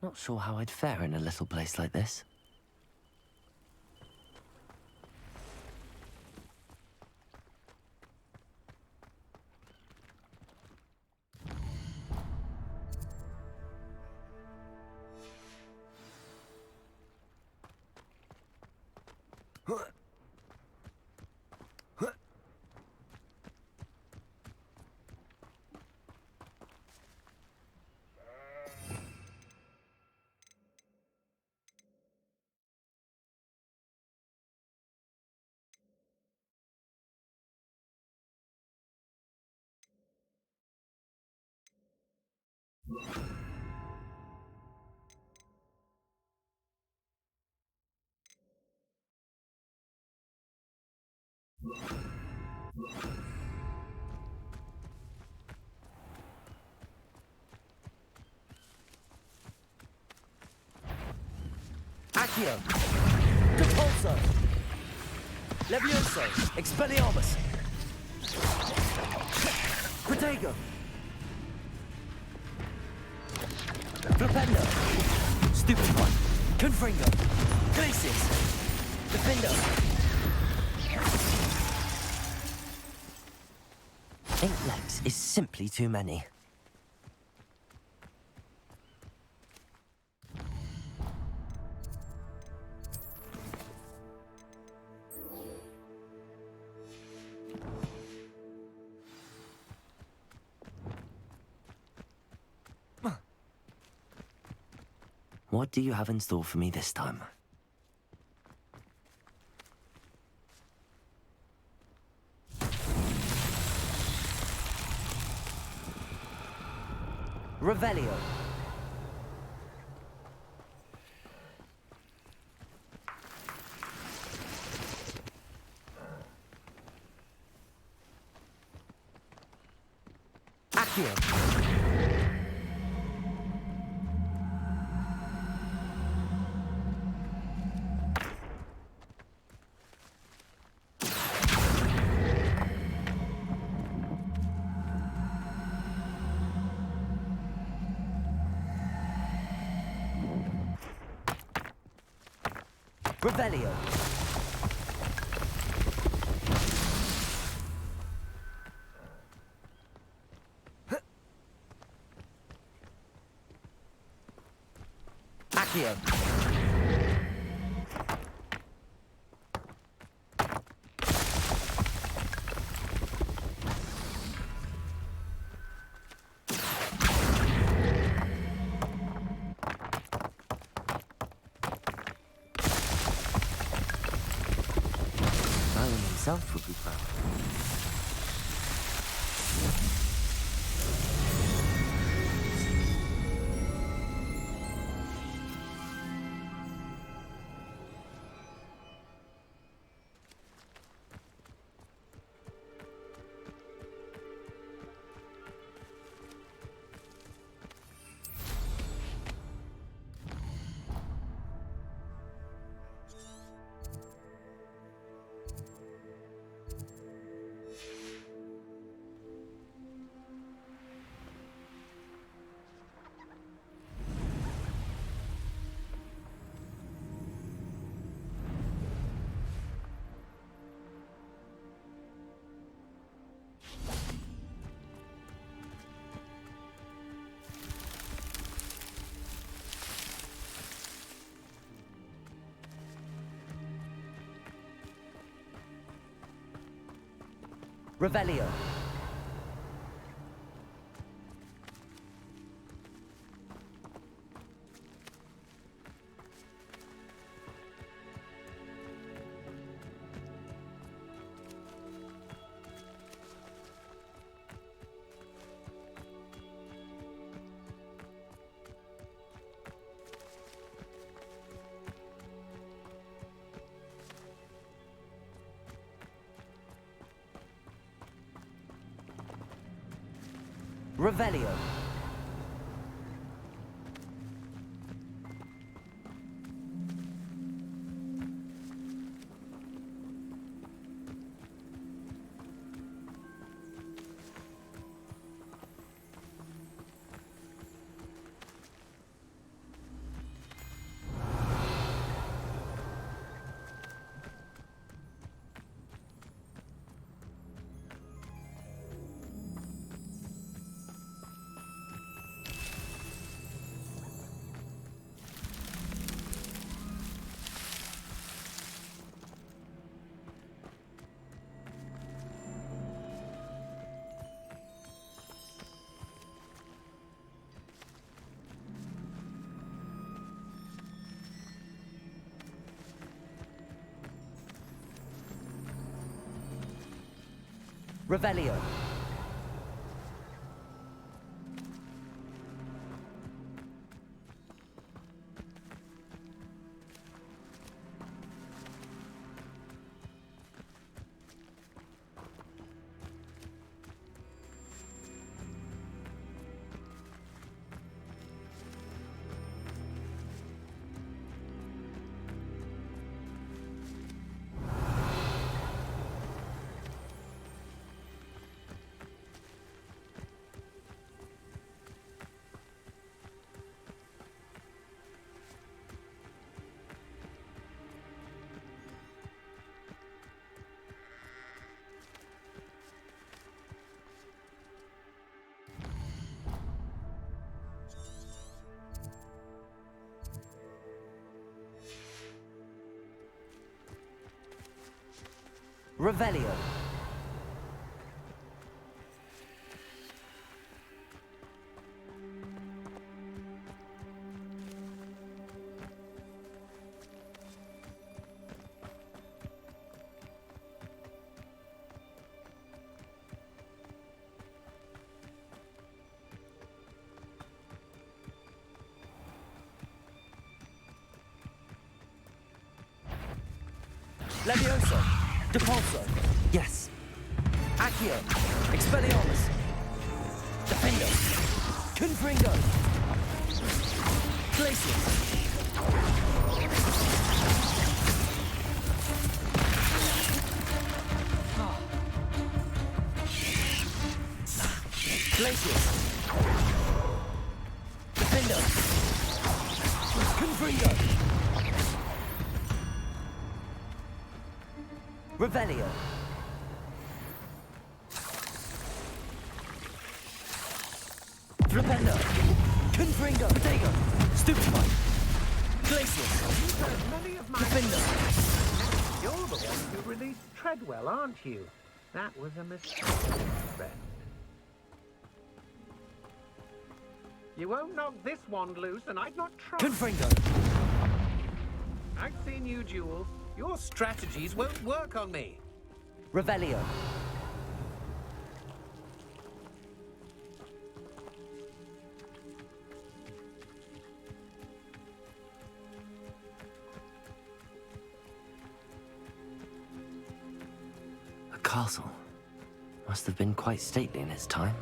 Not sure how I'd fare in a little place like this. Accio! Repulso! Levioso! Expelliarmus! Protego! Flipendo! Stupid one! Confringo! Glacius! Defendo! Eight legs is simply too many. What do you have in store for me this time? Revelio! Accio! Revelio! Accio! Merlin himself would be proud. Revelio! Revelio! Revelio. Revelio. Levioso. Depulso. Yes. Accio. Expelliarmus. Defendo. Confringo. Glacius. Glacius. Defendo. Confringo. Revelio. Flipendo. Confringo. Protego. Stupefy. Glacius. You've heard many of my... Defendo. You're the one who released Treadwell, aren't you? That was a mistake, friend. You won't knock this wand loose, and I'd not try. Confringo. I've seen you duel. Your strategies won't work on me. Revelio. A castle. Must have been quite stately in its time.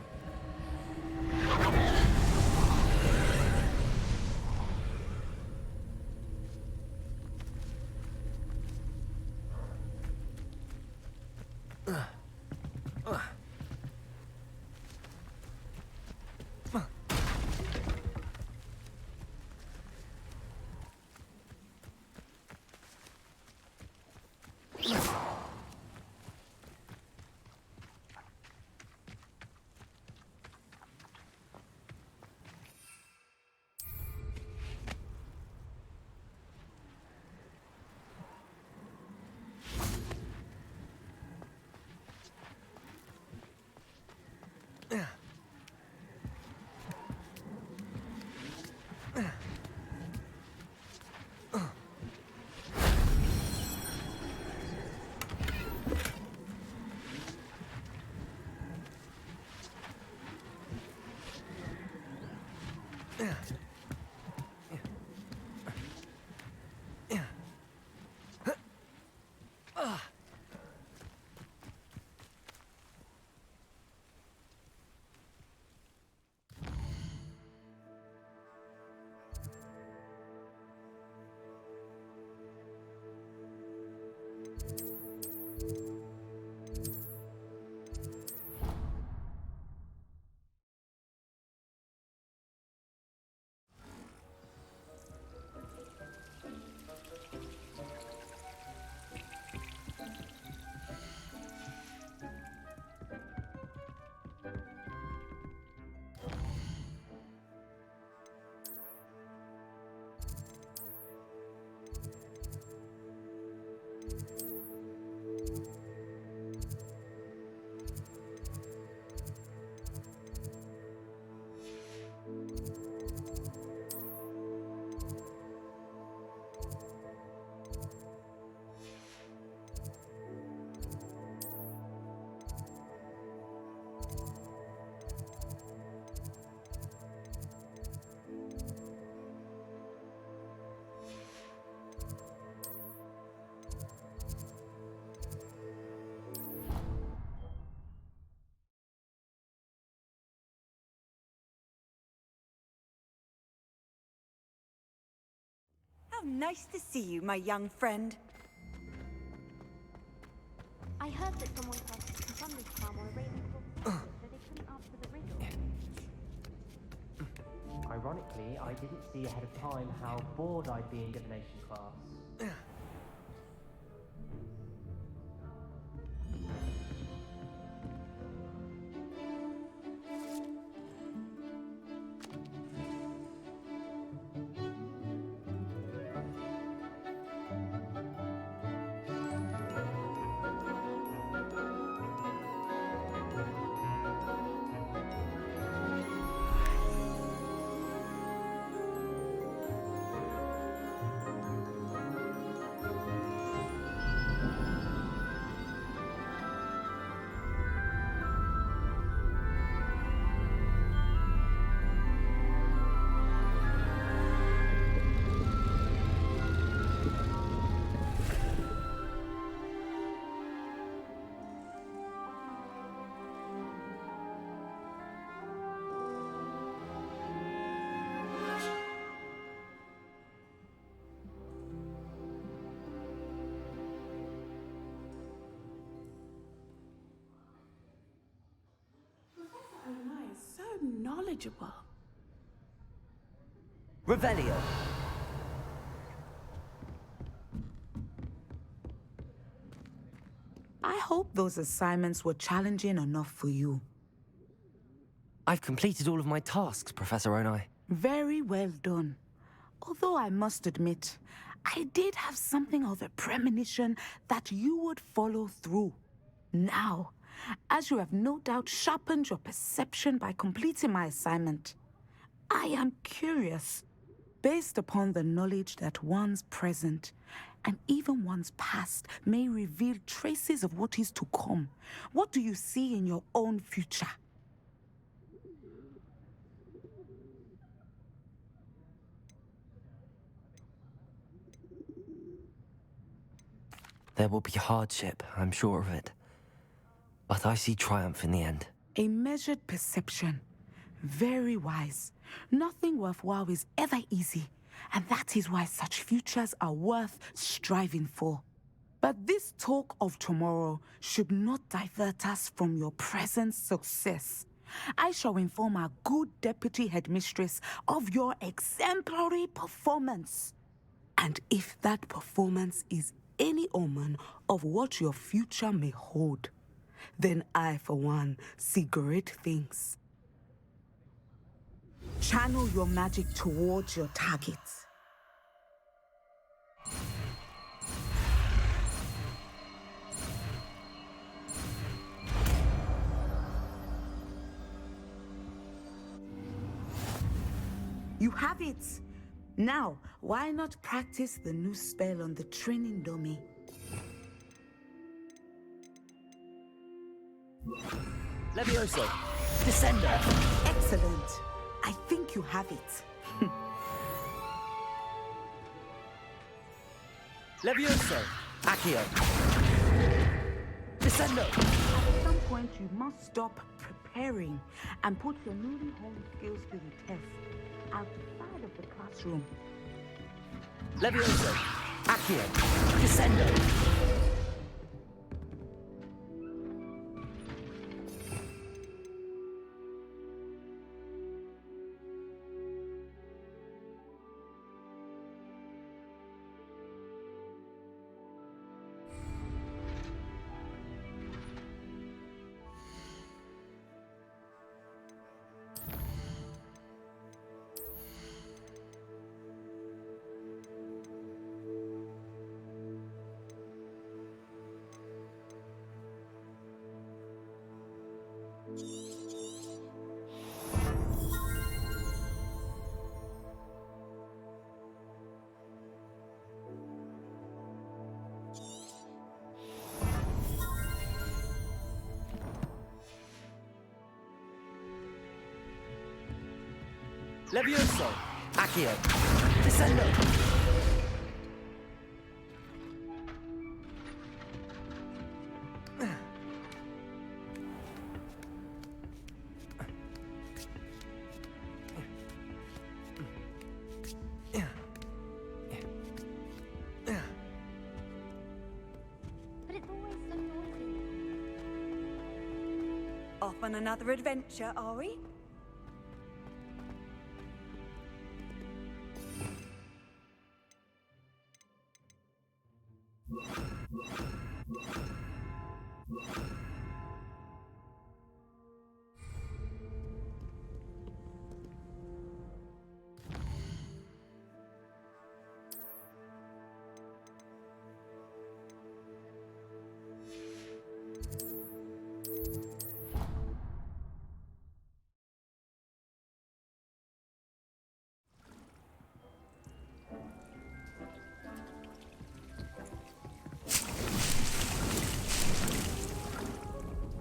nice to see you, my young friend. I heard that someone cast a thunderstorm or a raven so they couldn't answer the riddle. Ironically, I didn't see ahead of time how bored I'd be in divination class. So knowledgeable. Revelio. I hope those assignments were challenging enough for you. I've completed all of my tasks, Professor Onai. Very well done. Although I must admit, I did have something of a premonition that you would follow through. Now, as you have no doubt sharpened your perception by completing my assignment, I am curious, based upon the knowledge that one's present and even one's past may reveal traces of what is to come. What do you see in your own future? There will be hardship, I'm sure of it. But I see triumph in the end. A measured perception. Very wise. Nothing worthwhile is ever easy, and that is why such futures are worth striving for. But this talk of tomorrow should not divert us from your present success. I shall inform our good deputy headmistress of your exemplary performance. And if that performance is any omen of what your future may hold, then I, for one, see great things. Channel your magic towards your targets. You have it! Now, why not practice the new spell on the training dummy? Levioso. Descender. Excellent. I think you have it. Levioso. Accio. Descendo. At some point, you must stop preparing and put your newly honed skills to the test outside of the classroom. Levioso. Accio. Descendo. Levioso. Accio. Descendo. Off on another adventure, are we?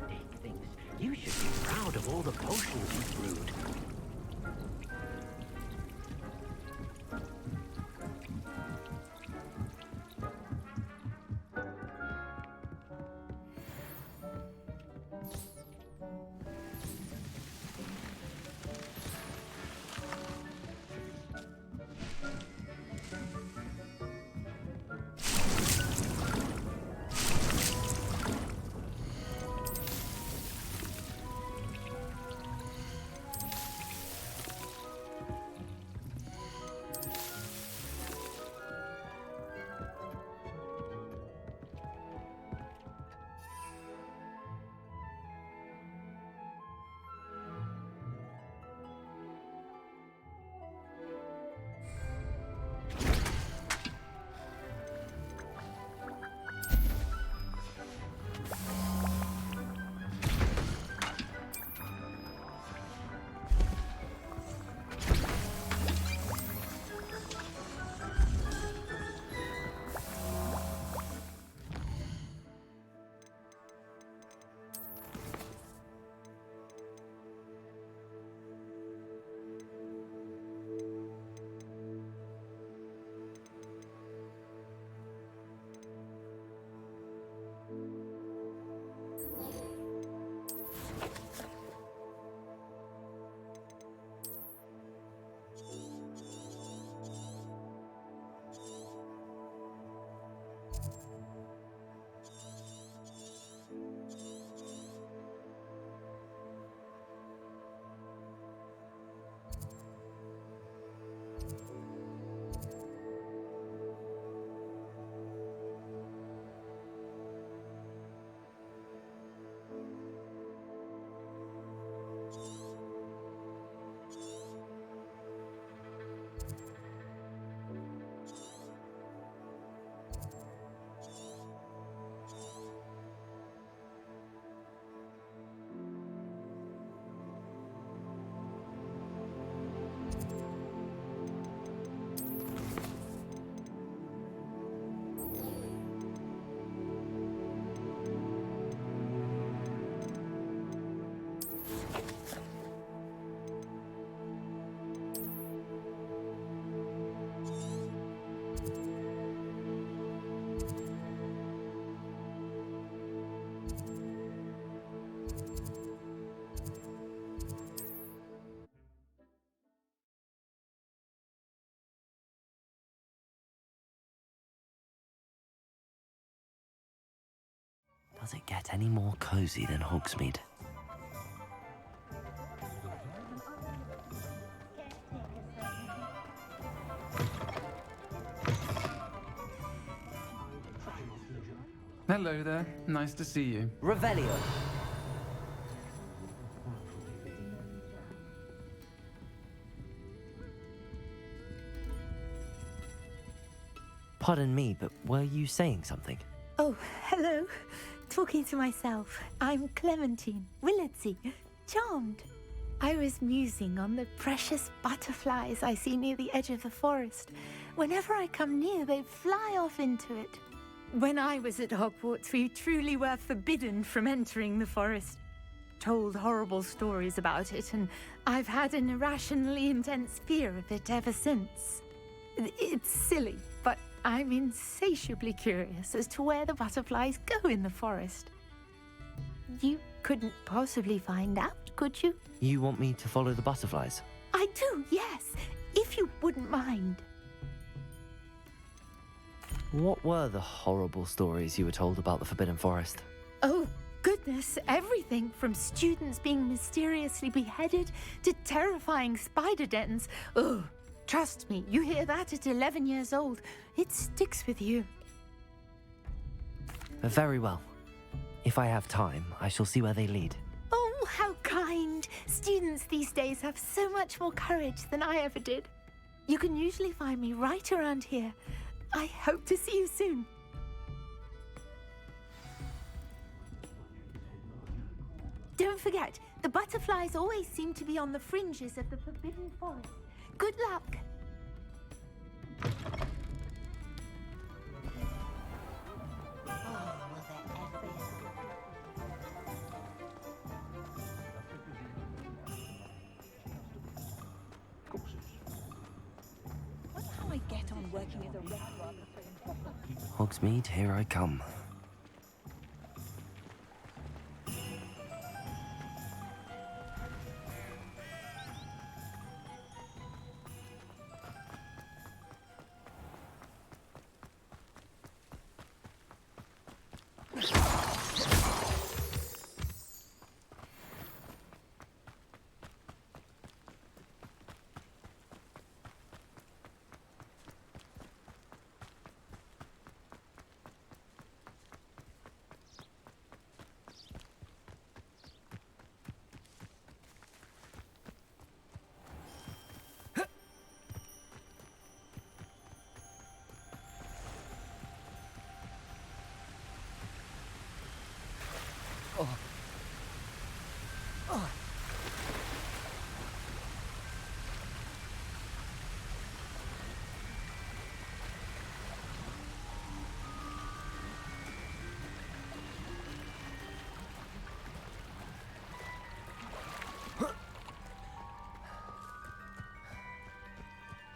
Dick thinks you should be proud of all the potions you've brewed. Does it get any more cozy than Hogsmeade? Hello there. Nice to see you. Revelio. Pardon me, but were you saying something? Oh, hello. Talking to myself. I'm Clementine Willardsey. Charmed. I was musing on the precious butterflies I see near the edge of the forest. Whenever I come near, they fly off into it. When I was at Hogwarts, we truly were forbidden from entering the forest. Told horrible stories about it, and I've had an irrationally intense fear of it ever since. It's silly, but I'm insatiably curious as to where the butterflies go in the forest. You couldn't possibly find out, could you? You want me to follow the butterflies? I do, yes, if you wouldn't mind. What were the horrible stories you were told about the Forbidden Forest? Oh, good witness everything from students being mysteriously beheaded to terrifying spider dens. Ugh. Trust me, you hear that at 11 years old, it sticks with you. Very well. If I have time, I shall see where they lead. Oh, how kind. Students these days have so much more courage than I ever did. You can usually find me right around here. I hope to see you soon. Don't forget, the butterflies always seem to be on the fringes of the Forbidden Forest. Good luck. Wonder how I get on working as a restaurant. Hogsmeade, here I come.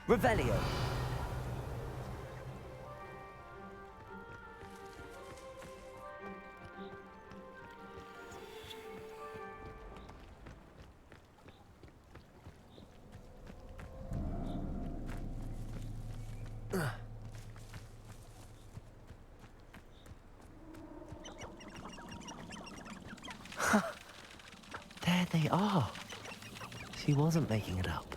Revelio. There they are. She wasn't making it up.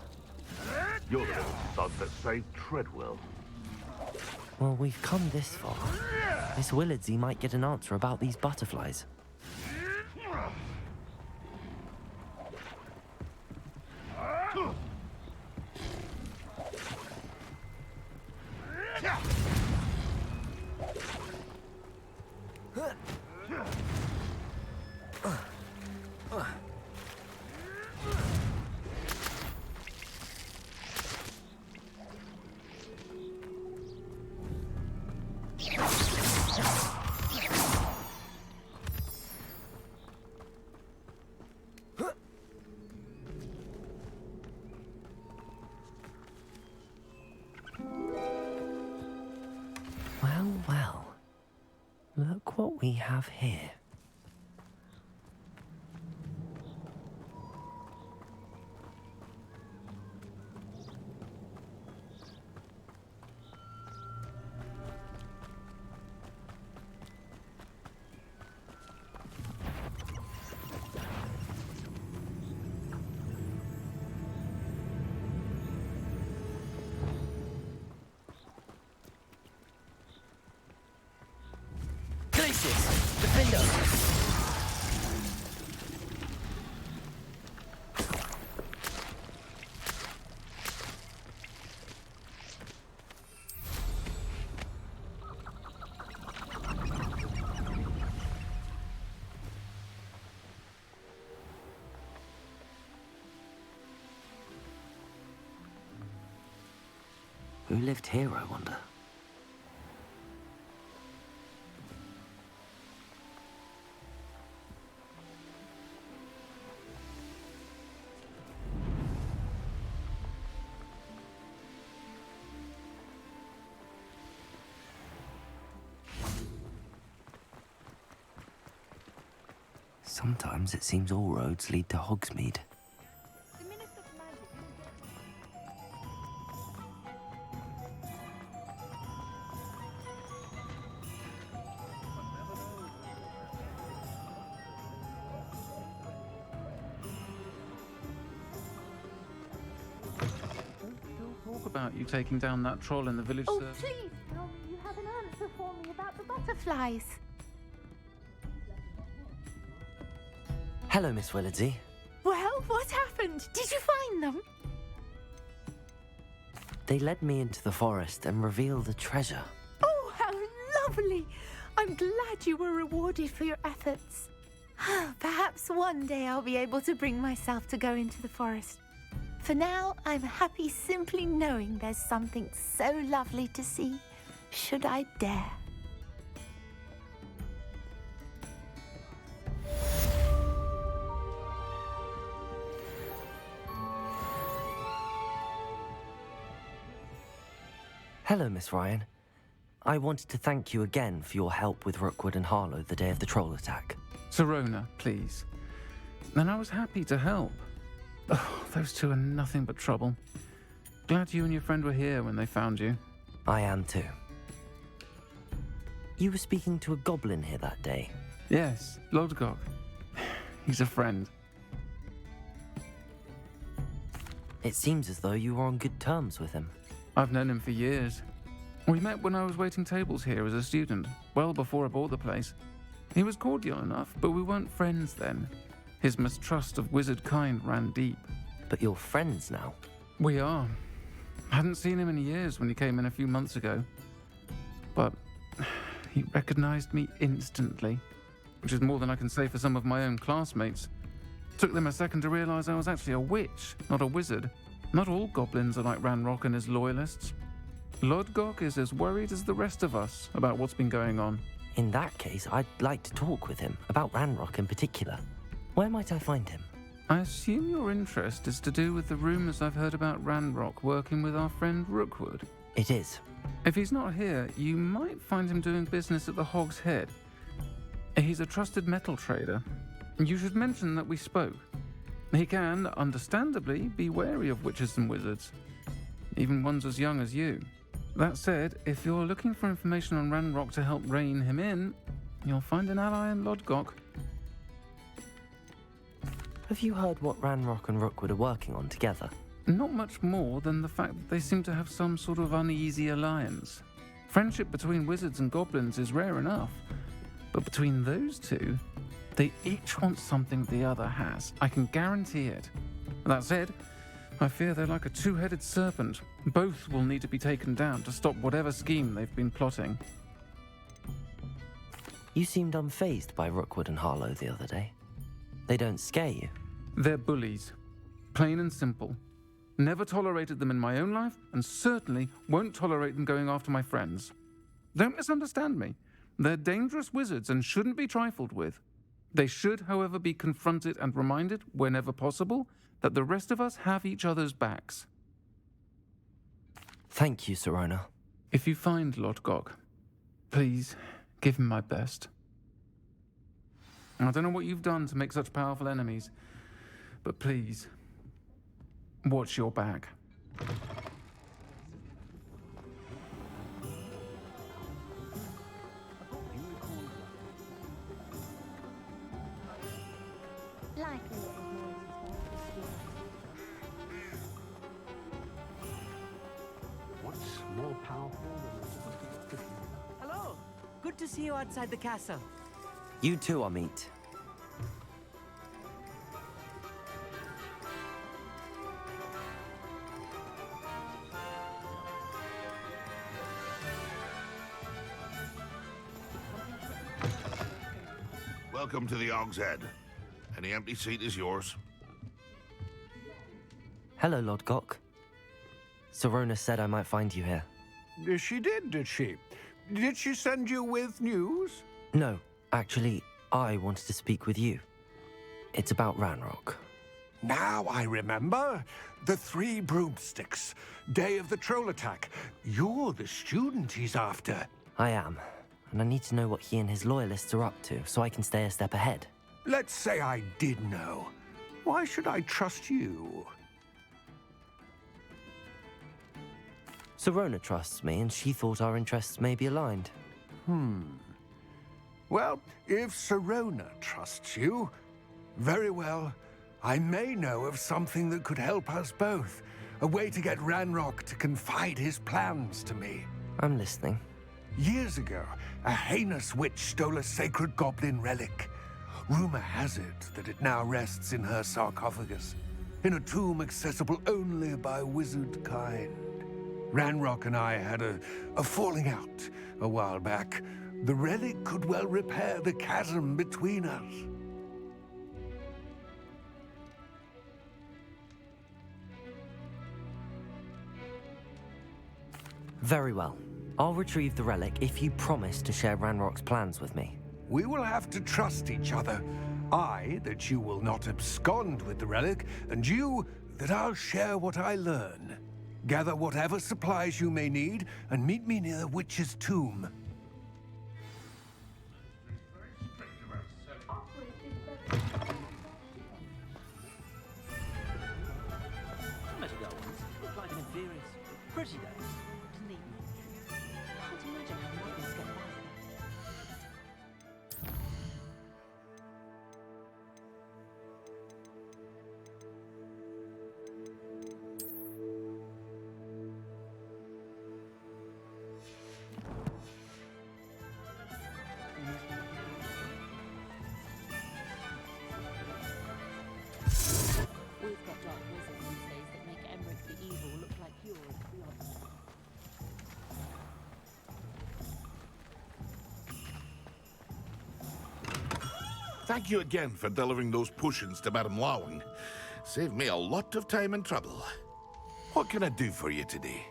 You're the son that saved Treadwell. Well, we've come this far. Miss Willardsey might get an answer about these butterflies. Well, look what we have here. Who lived here, I wonder? Sometimes it seems all roads lead to Hogsmeade. The Minister for Magic about you taking down that troll in the village, Oh, sir. please tell me you have an answer for me about the butterflies. Hello, Miss Willardsy. Well, what happened? Did you find them? They led me into the forest and revealed a treasure. Oh, how lovely! I'm glad you were rewarded for your efforts. Perhaps one day I'll be able to bring myself to go into the forest. For now, I'm happy simply knowing there's something so lovely to see, should I dare. Hello, Miss Ryan. I wanted to thank you again for your help with Rookwood and Harlow the day of the troll attack. Sirona, please. And I was happy to help. Oh, those two are nothing but trouble. Glad you and your friend were here when they found you. I am too. You were speaking to a goblin here that day. Yes, Lodgok. He's a friend. It seems as though you were on good terms with him. I've known him for years. We met when I was waiting tables here as a student, well before I bought the place. He was cordial enough, but we weren't friends then. His mistrust of wizard kind ran deep. But you're friends now. We are. Hadn't seen him in years when he came in a few months ago. But he recognized me instantly, which is more than I can say for some of my own classmates. Took them a second to realize I was actually a witch, not a wizard. Not all goblins are like Ranrock and his loyalists. Lodgok is as worried as the rest of us about what's been going on. In that case, I'd like to talk with him, about Ranrock in particular. Where might I find him? I assume your interest is to do with the rumors I've heard about Ranrock working with our friend Rookwood. It is. If he's not here, you might find him doing business at the Hog's Head. He's a trusted metal trader. You should mention that we spoke. He can, understandably, be wary of witches and wizards, even ones as young as you. That said, if you're looking for information on Ranrock to help rein him in, you'll find an ally in Lodgok. Have you heard what Ranrock and Rookwood are working on together? Not much more than the fact that they seem to have some sort of uneasy alliance. Friendship between wizards and goblins is rare enough, but between those two, they each want something the other has. I can guarantee it. That said, I fear they're like a two-headed serpent. Both will need to be taken down to stop whatever scheme they've been plotting. You seemed unfazed by Rookwood and Harlow the other day. They don't scare you. They're bullies. Plain and simple. Never tolerated them in my own life, and certainly won't tolerate them going after my friends. Don't misunderstand me. They're dangerous wizards and shouldn't be trifled with. They should, however, be confronted and reminded, whenever possible, that the rest of us have each other's backs. Thank you, Sirona. If you find Lodgok, please give him my best. I don't know what you've done to make such powerful enemies, but please, watch your back. What's more powerful than Hello! Good to see you outside the castle. You too, Amit. Welcome to the Hog's Head. Any empty seat is yours. Hello, Lodgok. Sirona said I might find you here. She did she? Did she send you with news? No, actually, I wanted to speak with you. It's about Ranrock. Now I remember. The 3 broomsticks. Day of the troll attack. You're the student he's after. I am, and I need to know what he and his loyalists are up to so I can stay a step ahead. Let's say I did know. Why should I trust you? Sirona trusts me, and she thought our interests may be aligned. Well, if Sirona trusts you, very well. I may know of something that could help us both. A way to get Ranrock to confide his plans to me. I'm listening. Years ago, a heinous witch stole a sacred goblin relic. Rumor has it that it now rests in her sarcophagus, in a tomb accessible only by wizard kind. Ranrock and I had a falling out a while back. The relic could well repair the chasm between us. Very well. I'll retrieve the relic if you promise to share Ranrock's plans with me. We will have to trust each other. I, that you will not abscond with the relic, and you, that I'll share what I learn. Gather whatever supplies you may need, and meet me near the witch's tomb. Much goblins. Look like an inferior. Pretty though. Neat. Can't imagine how mountains get by. We've got dark wizards these days that make Emmerich the Evil look like you're a beyond. Thank you again for delivering those potions to Madame Lawing. Saved me a lot of time and trouble. What can I do for you today?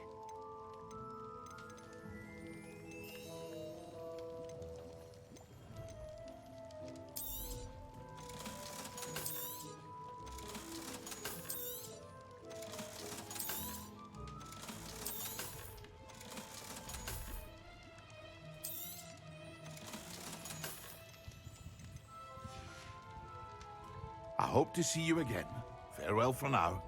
I hope to see you again. Farewell for now.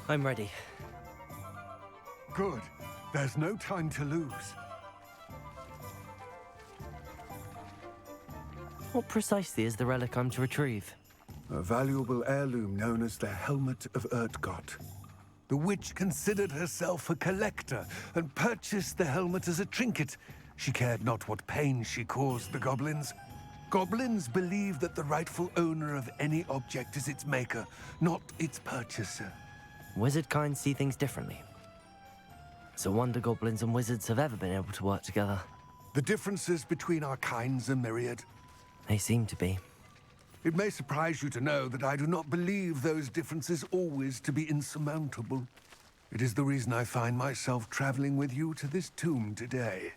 I'm ready. Good. There's no time to lose. What precisely is the relic I'm to retrieve? A valuable heirloom known as the Helmet of Urtgott. The witch considered herself a collector and purchased the helmet as a trinket. She cared not what pain she caused the goblins. Goblins believe that the rightful owner of any object is its maker, not its purchaser. Wizard kind see things differently. It's a wonder goblins and wizards have ever been able to work together. The differences between our kinds are myriad. They seem to be. It may surprise you to know that I do not believe those differences always to be insurmountable. It is the reason I find myself traveling with you to this tomb today.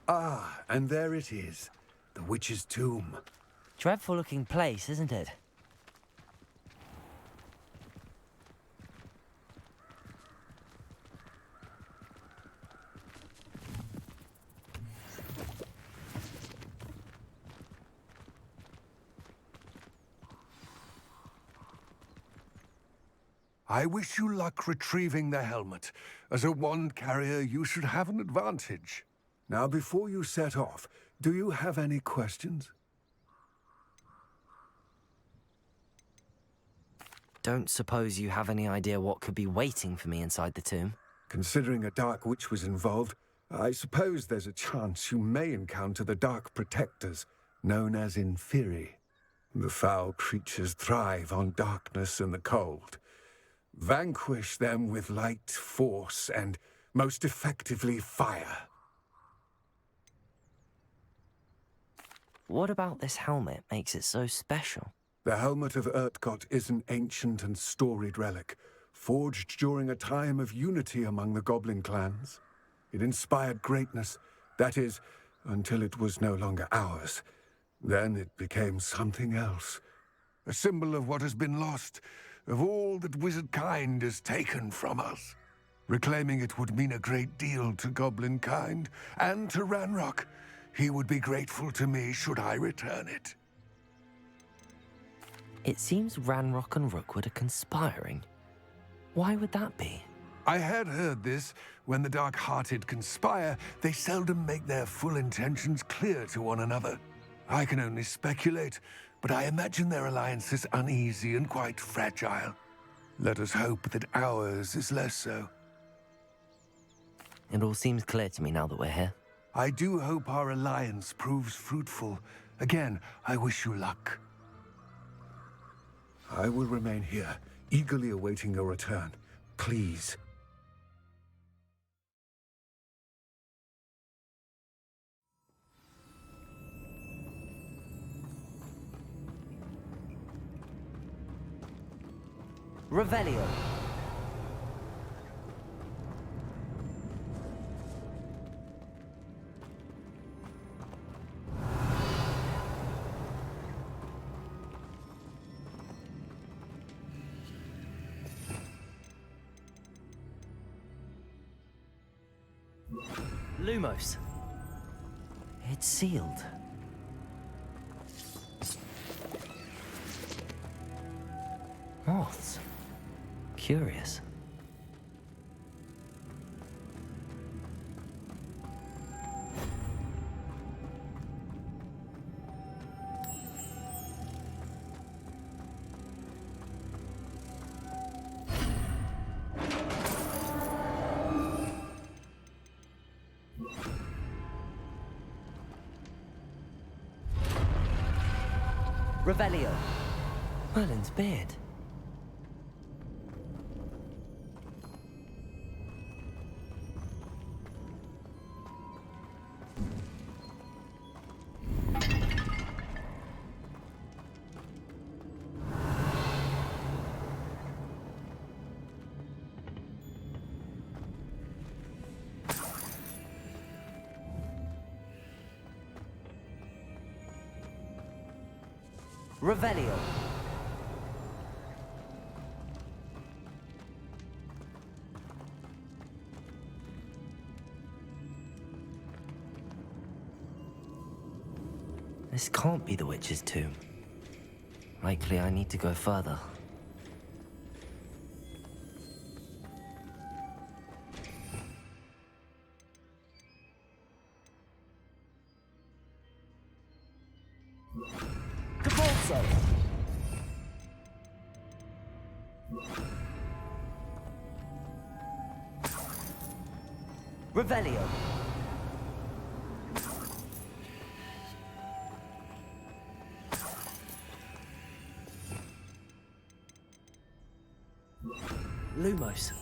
Ah, and there it is. The witch's tomb. Dreadful looking place, isn't it? I wish you luck retrieving the helmet. As a wand carrier, you should have an advantage. Now, before you set off, do you have any questions? Don't suppose you have any idea what could be waiting for me inside the tomb? Considering a Dark Witch was involved, I suppose there's a chance you may encounter the Dark Protectors, known as Inferi. The foul creatures thrive on darkness and the cold. Vanquish them with light, force, and, most effectively, fire. What about this helmet makes it so special? The Helmet of Urtkot is an ancient and storied relic, forged during a time of unity among the goblin clans. It inspired greatness, that is, until it was no longer ours. Then it became something else. A symbol of what has been lost, of all that wizard kind has taken from us. Reclaiming it would mean a great deal to goblin kind, and to Ranrock. He would be grateful to me should I return it. It seems Ranrock and Rookwood are conspiring. Why would that be? I had heard this. When the dark-hearted conspire, they seldom make their full intentions clear to one another. I can only speculate, but I imagine their alliance is uneasy and quite fragile. Let us hope that ours is less so. It all seems clear to me now that we're here. I do hope our alliance proves fruitful. Again, I wish you luck. I will remain here, eagerly awaiting your return. Please. Revelio. Lumos. It's sealed. Moths. Curious. Revelio. Merlin's beard. Revelio. This can't be the witch's tomb. Likely I need to go further. Revelio. Lumos.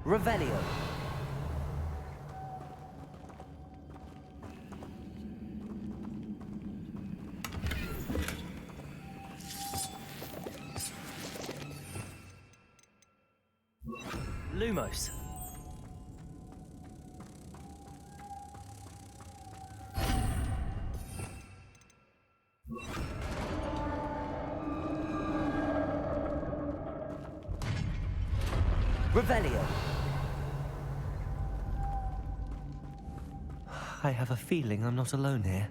Revelio. Lumos. Revelio. I have a feeling I'm not alone here.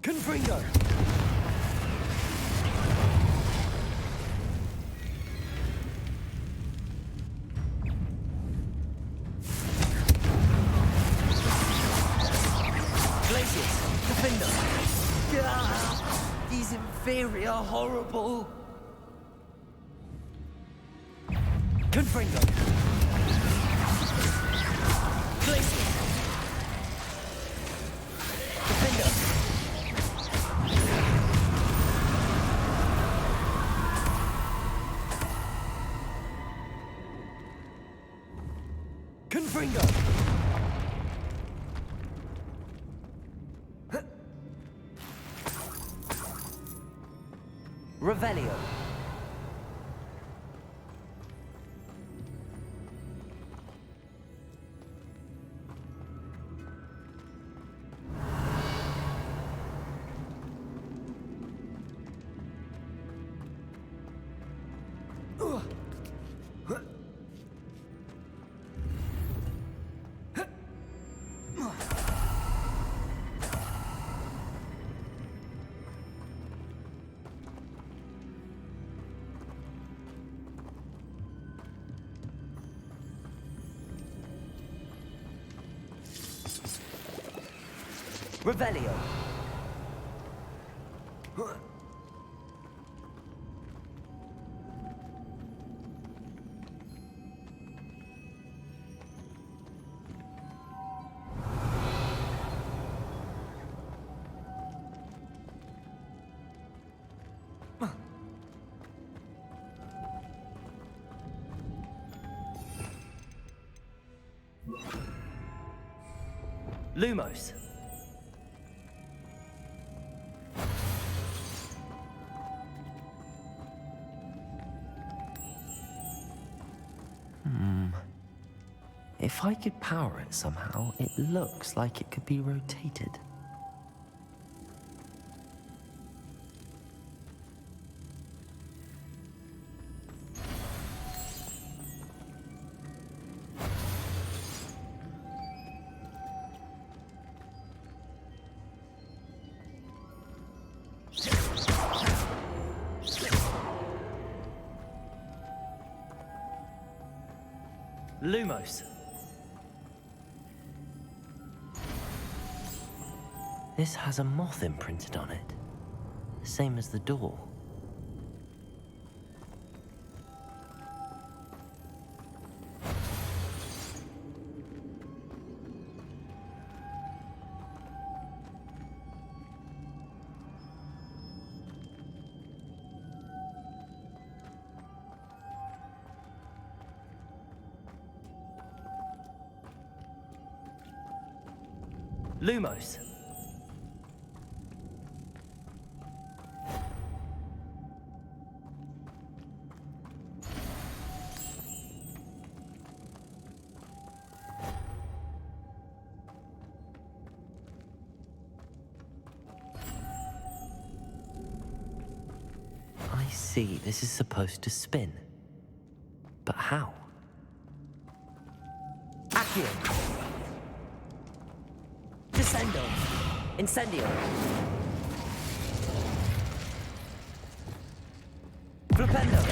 Confringo! Glacius! Defender! These inferi are horrible! Confringo! Glacius! Defender! Confringo! Revelio. Revelio. Lumos. If I could power it somehow, it looks like it could be rotated. Lumos. This has a moth imprinted on it, same as the door. Lumos. I see, this is supposed to spin. But how? Accio! Descendo! Incendio! Flipendo!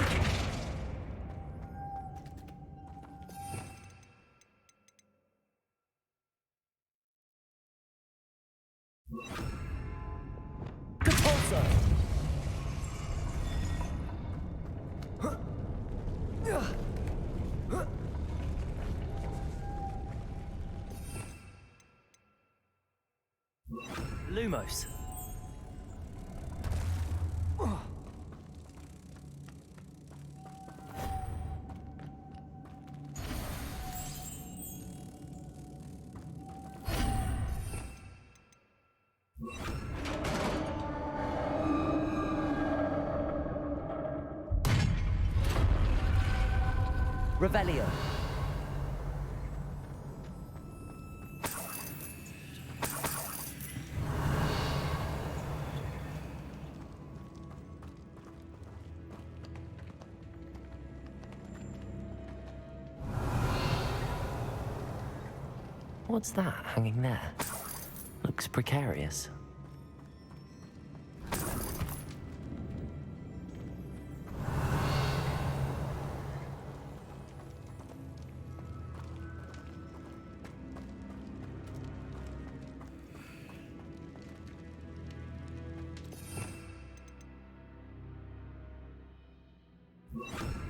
Capulso! Lumos. Revelio. What's that hanging there? Looks precarious.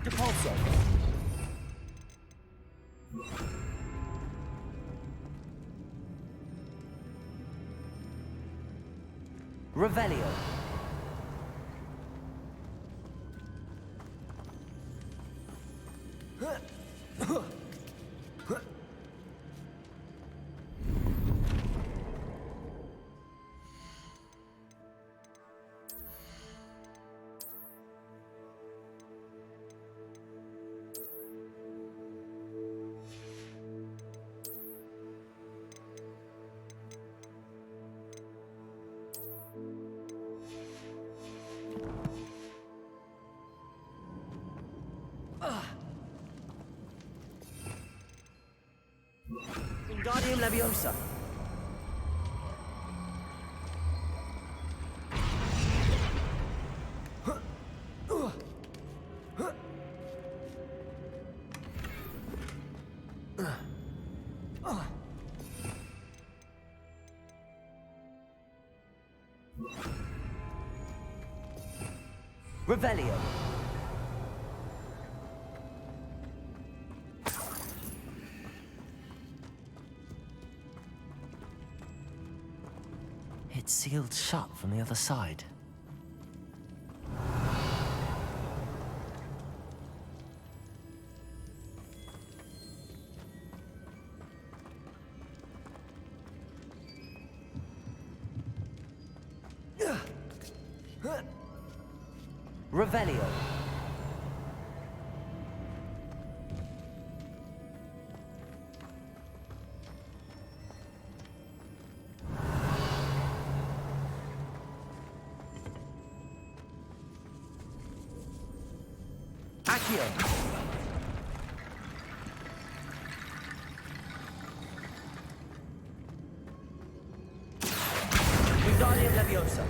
Depulso. Revelio. Wingardium Leviosa. Revelio. It's sealed shut from the other side. Revelio. Accio. Wingardium Leviosa.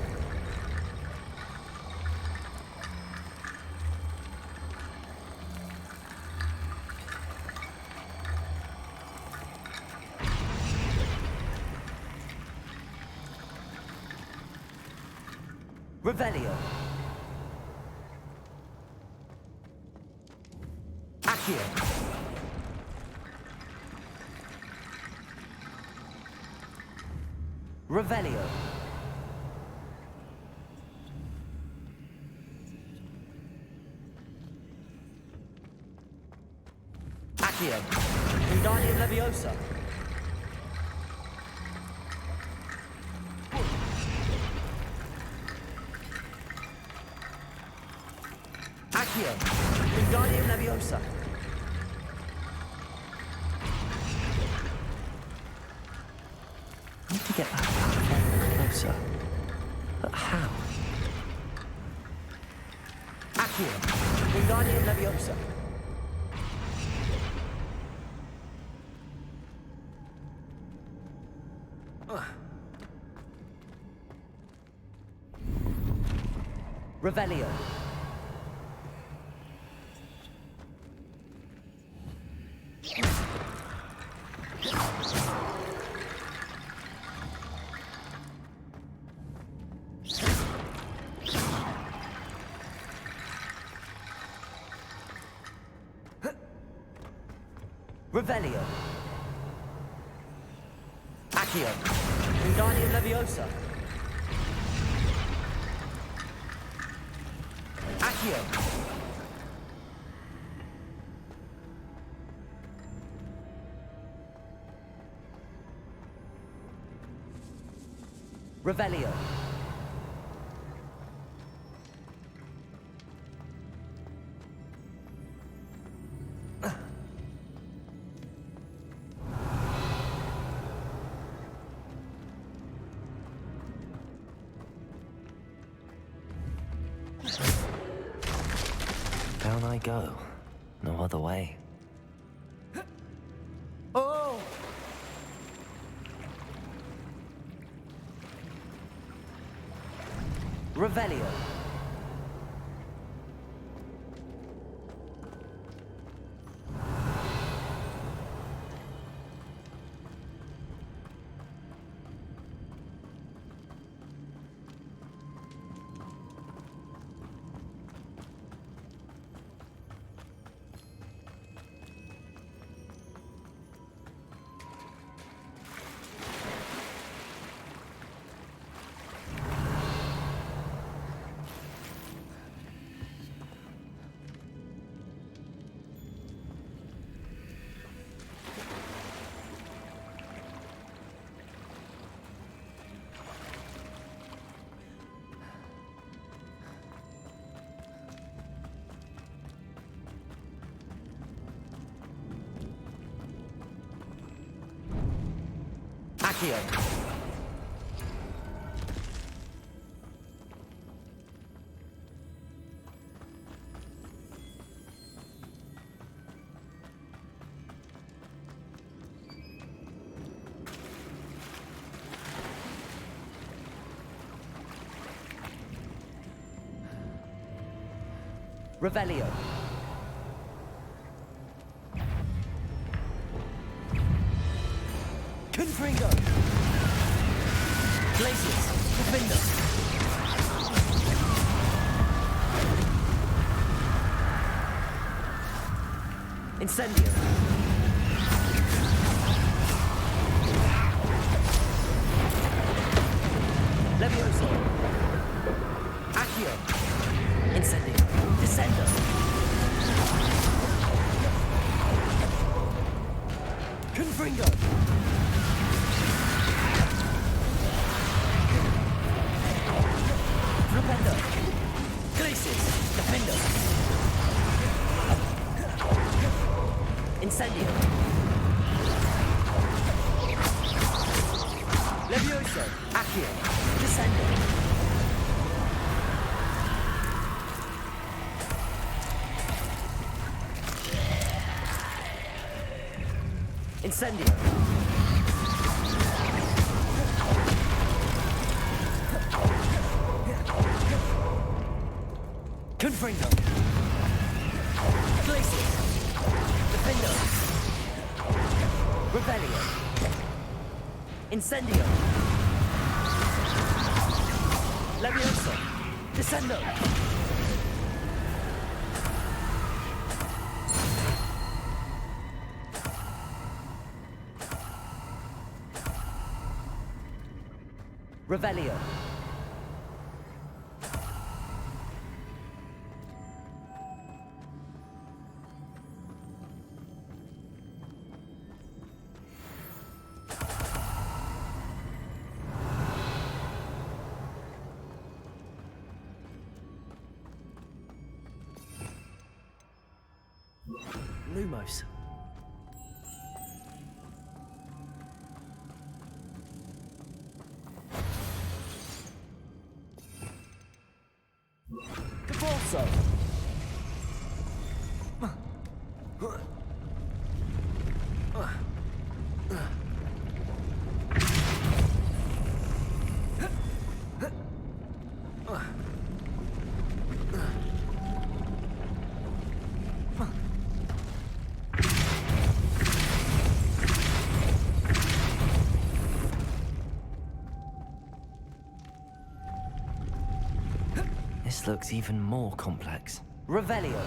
Revelio. Accio. Revelio. Accio. Wingardium Leviosa. Accio. Wingardium Leviosa. I need to get that platform closer. But how? Accio. Wingardium Leviosa. Revelio. Revelio. Accio. Wingardium Leviosa. Accio. Revelio. go. No other way. Oh! Revelio. Accio. Revelio. Confringo. Glacius. Defender. Incendio. Levioso. Accio. Incendio. Descendo. Confringo. Rependo. Glacius. Defendo. Incendio. Levioso. Accio. Descendo. Incendio. Confringo. Glacius. Defendo. Revelio. Incendio. Levioso. Descendo. Revelio. Lumos. Cabalso. This looks even more complex. Revelio.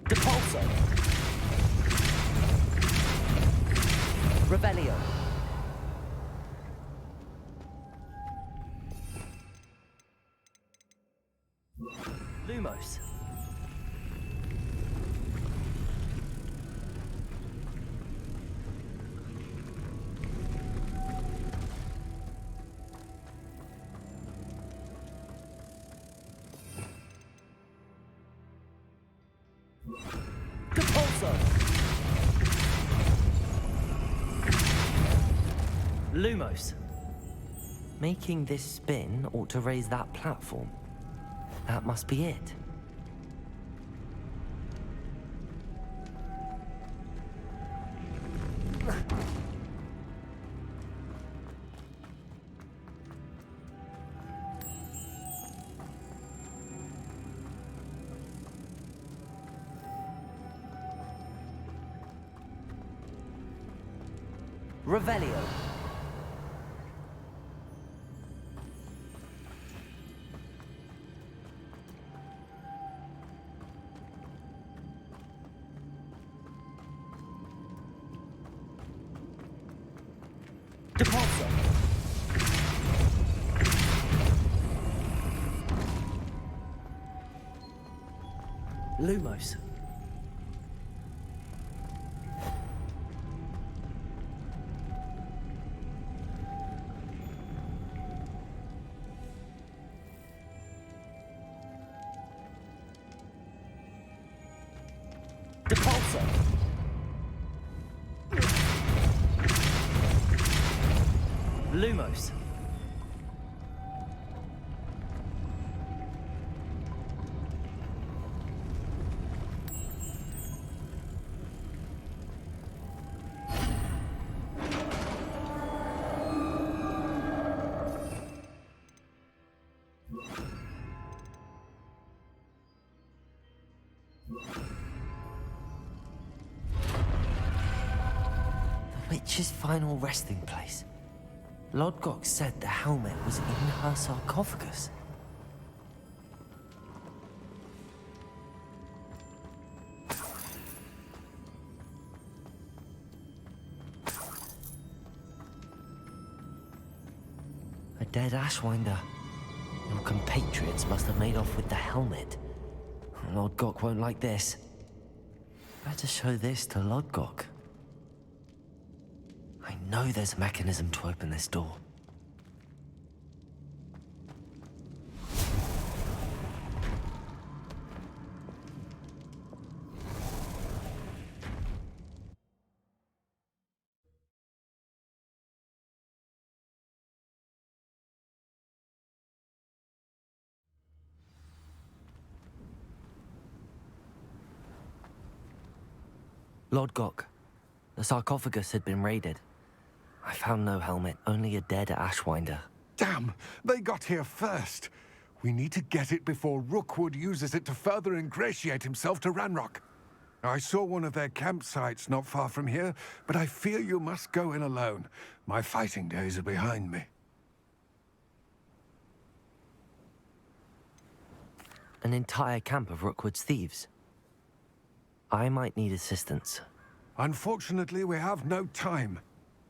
Depulso. Revelio. Lumos. Depulso. Lumos. Making this spin ought to raise that platform. That must be it. Revelio. Depulso. Lumos. Depulso. Lumos. The witch's final resting place. Lodgok said the helmet was in her sarcophagus. A dead Ashwinder. Your compatriots must have made off with the helmet. Lodgok won't like this. Better show this to Lodgok. I know there's a mechanism to open this door. Lodgok, the sarcophagus had been raided. I found no helmet, only a dead Ashwinder. Damn! They got here first. We need to get it before Rookwood uses it to further ingratiate himself to Ranrock. I saw one of their campsites not far from here, but I fear you must go in alone. My fighting days are behind me. An entire camp of Rookwood's thieves. I might need assistance. Unfortunately, we have no time.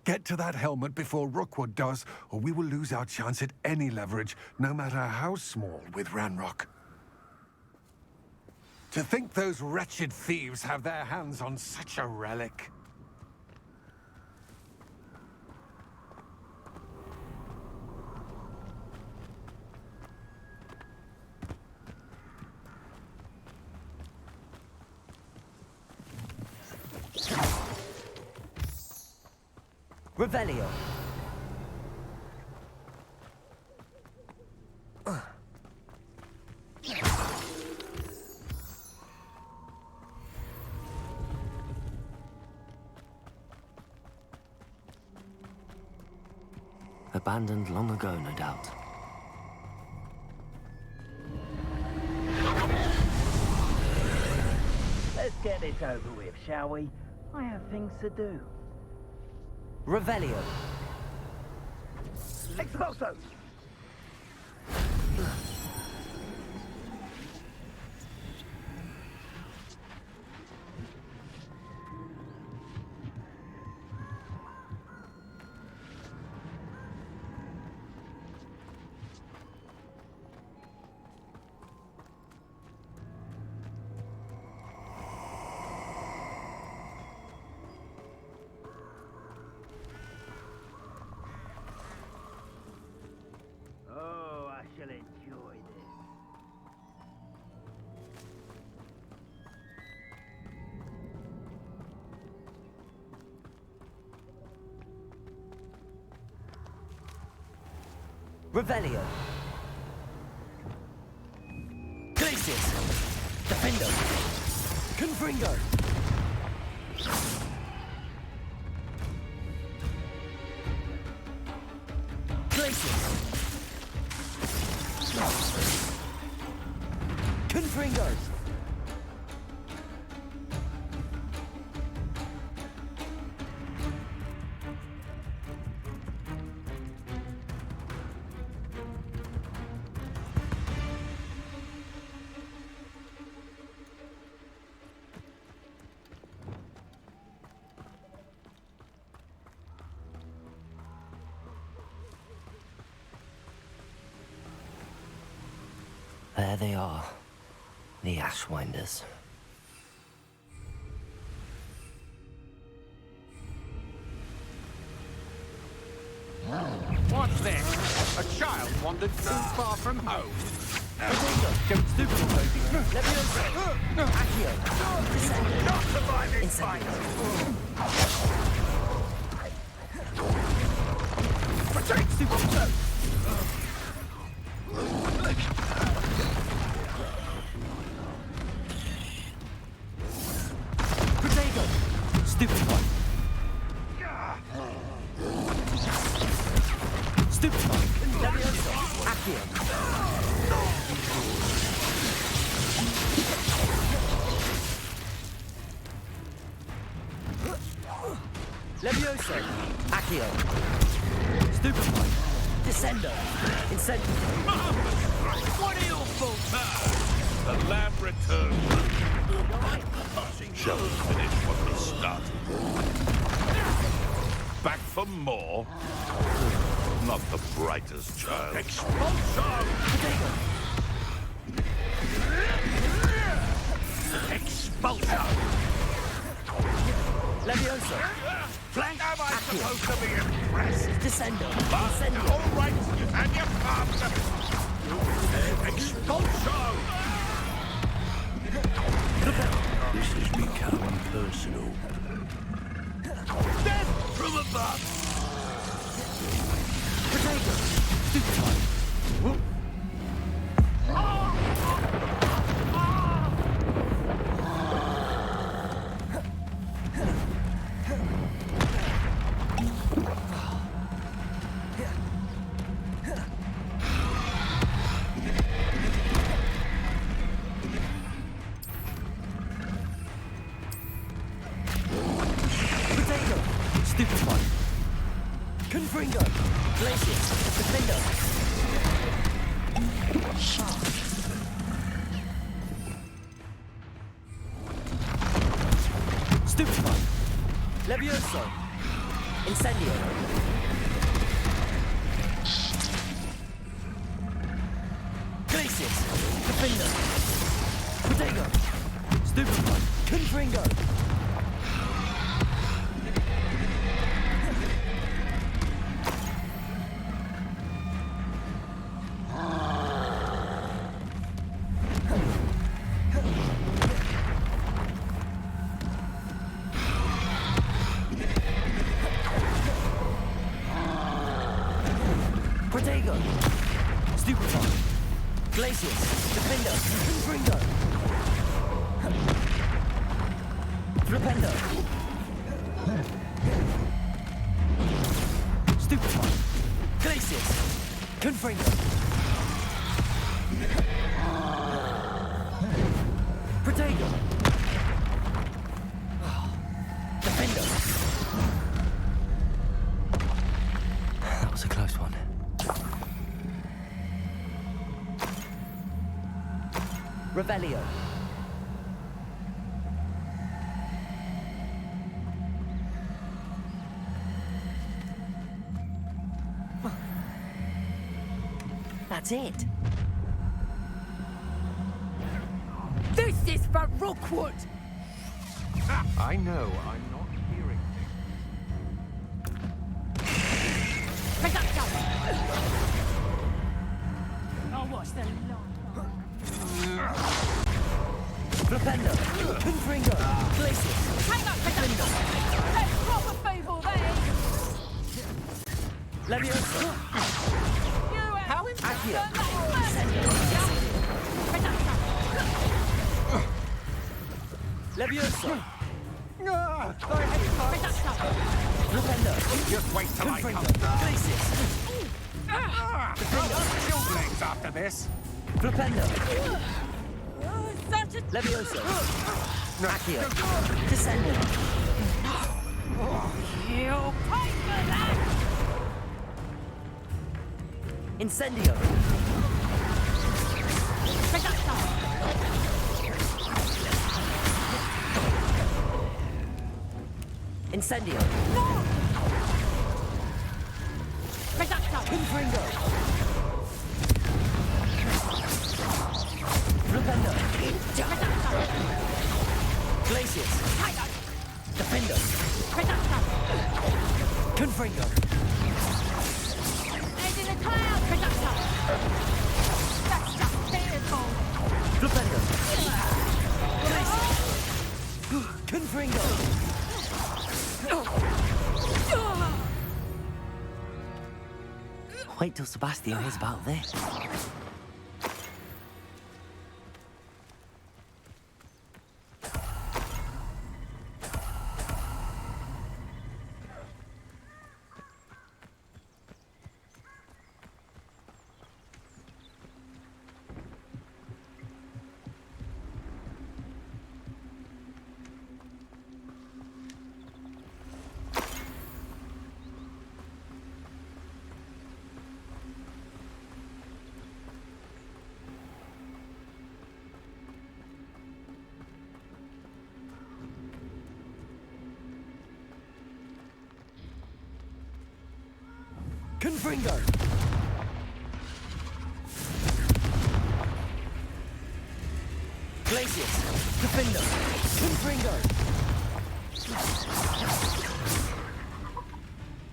Get to that helmet before Rookwood does, or we will lose our chance at any leverage, no matter how small, with Ranrock. To think those wretched thieves have their hands on such a relic. Revelio. Abandoned long ago, no doubt. Let's get this over with, shall we? I have things to do. Revelio. Expulso! Revelio. Glacius. Defendo. Confringo. Glacius. Confringo. There they are, the Ashwinders. What's this? A child wandered too far from home. Don't stupid, baby. Levioso. Accio. Descendo. Not surviving Incendio. Protect Stupid. Protego. Stupid one. Stupid one. Levioso. Accio. Levioso. Accio. Stupid one. Descendo. Incendio. What are your faults? The lamb returns. Shall we finish what we started? Back for more? Not the brightest child. Expulsion! Expulsion! Levioso. Flank! Am I supposed to be impressed? Descendo. But, Incendio. all right, and your father. Expulsion! This has become personal. Death from above! Protego. Stupid one. Stupid one. Confringo. Glacius. Defendo. Stupid one. Levioso. Incendio. Glacius. Defendo. Protego. Stupid one. Confringo. Protego. Stupid one. Glacius. Defendo. Confringo. Flipendo. Stupid one. Glacius. Confringo. Protego. Defendo. That was a close one. Revelio. That's it. This is for Rookwood! I know, I'm not hearing Pick up, go! I'll watch the Flipendo. Confringo. Glacius. Hang on, pick up! That's proper people, they! Levioso. You Accio! Levioso! I hate heights. Flipendo! Just wait till I come. Glacius! Shield blades after this. Flipendo! Levioso! Accio! Descendo! You pay for that! Incendio! Incendio! Confringo! Flipendo! Glacius! Defendo! Confringo! Head in the cloud, Conductor! That's just vehicle! Flipendo! Glacius! Confringo! Wait till Sebastian hears about this. Confringo! Glacius! Defendo! Confringo!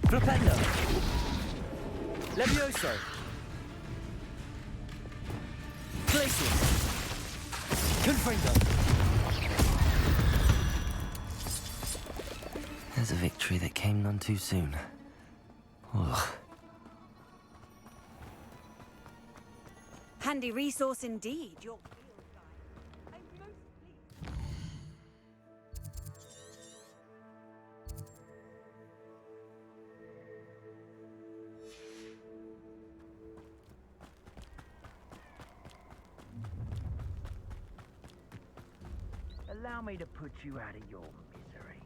Flipendo! Levioso! Glacius! Confringo! There's a victory that came none too soon. Ugh. Handy resource indeed, your Allow me to put you out of your misery.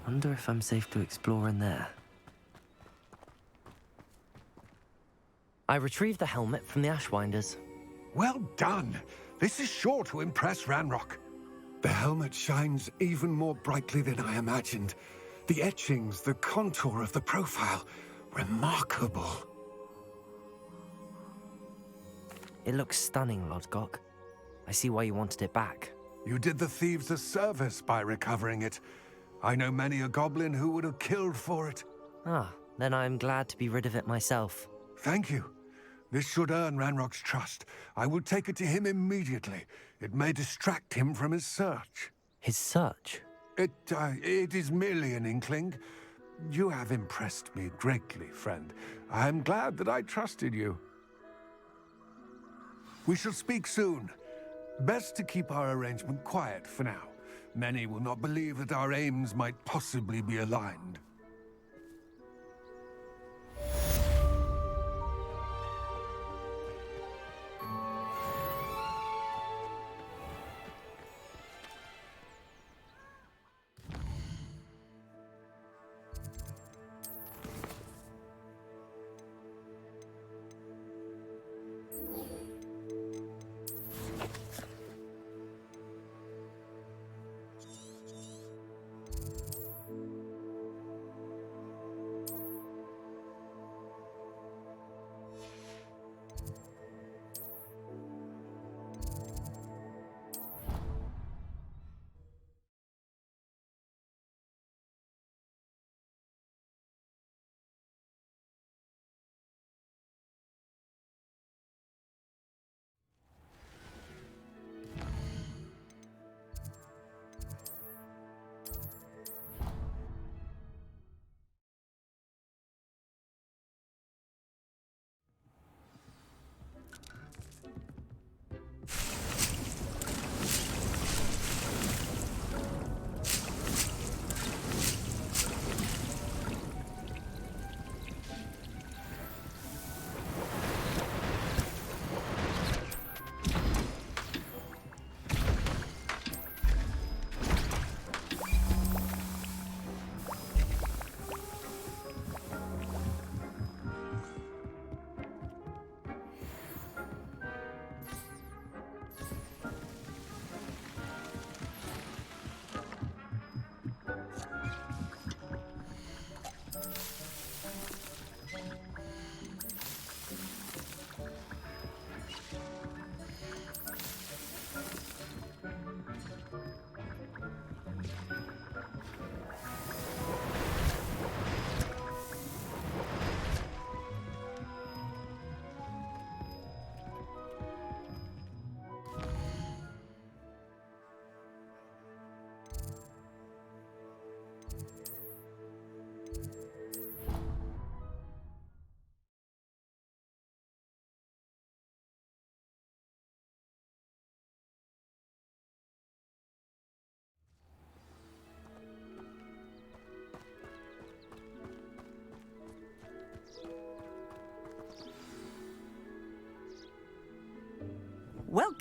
Wonder if I'm safe to explore in there. I retrieved the helmet from the Ashwinders. Well done. This is sure to impress Ranrock. The helmet shines even more brightly than I imagined. The etchings, the contour of the profile, remarkable. It looks stunning, Lodgok. I see why you wanted it back. You did the thieves a service by recovering it. I know many a goblin who would have killed for it. Ah, then I'm glad to be rid of it myself. Thank you. This should earn Ranrock's trust. I will take it to him immediately. It may distract him from his search. His search? It is merely an inkling. You have impressed me greatly, friend. I am glad that I trusted you. We shall speak soon. Best to keep our arrangement quiet for now. Many will not believe that our aims might possibly be aligned.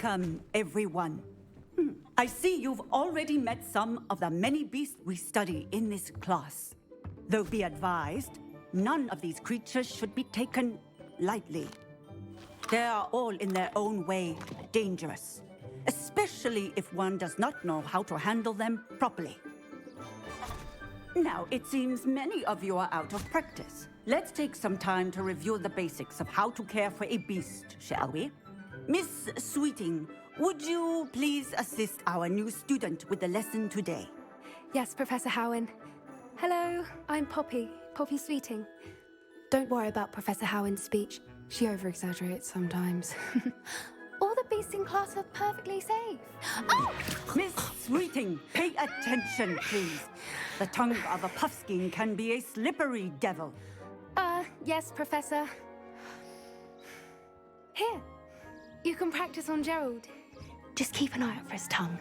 Welcome, everyone. I see you've already met some of the many beasts we study in this class. Though be advised, none of these creatures should be taken lightly. They are all in their own way dangerous, especially if one does not know how to handle them properly. Now, it seems many of you are out of practice. Let's take some time to review the basics of how to care for a beast, shall we? Miss Sweeting, would you please assist our new student with the lesson today? Yes, Professor Howen. Hello, I'm Poppy Sweeting. Don't worry about Professor Howen's speech. She over-exaggerates sometimes. All the beasts in class are perfectly safe. Oh! Miss Sweeting, pay attention, please. The tongue of a puffskein can be a slippery devil. Yes, Professor. Here, you can practice on Gerald. Just keep an eye out for his tongue.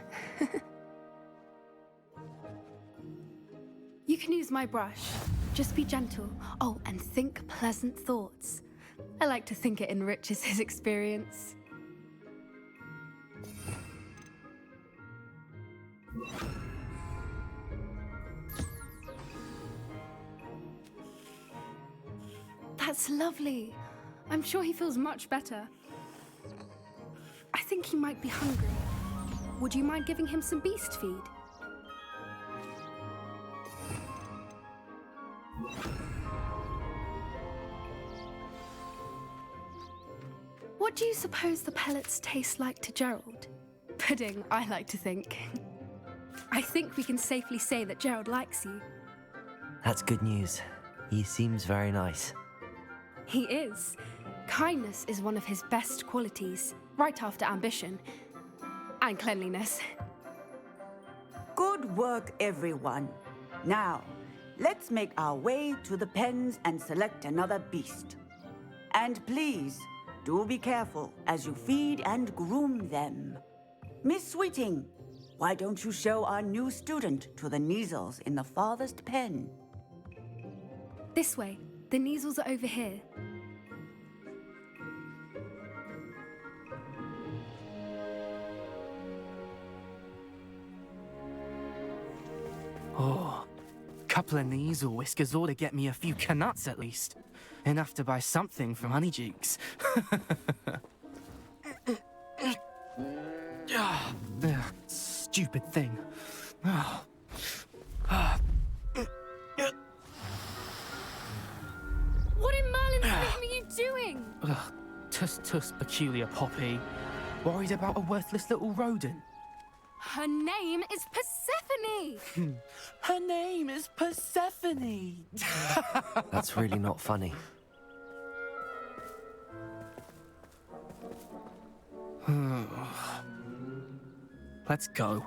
You can use my brush. Just be gentle. Oh, and think pleasant thoughts. I like to think it enriches his experience. That's lovely. I'm sure he feels much better. I think he might be hungry. Would you mind giving him some beast feed? What do you suppose the pellets taste like to Gerald? Pudding, I like to think. I think we can safely say that Gerald likes you. That's good news. He seems very nice. He is. Kindness is one of his best qualities, right after ambition and cleanliness. Good work, everyone. Now, let's make our way to the pens and select another beast. And please, do be careful as you feed and groom them. Miss Sweeting, why don't you show our new student to the Neasels in the farthest pen? This way. The Neasels are over here. Oh, couple of Neasel whiskers ought to get me a few canuts at least. Enough to buy something from Honeydukes. Stupid thing. What in Merlin's name are you doing? Tuss, peculiar Poppy. Worried about a worthless little rodent? Her name is Persephone! Her name is Persephone! That's really not funny. Let's go.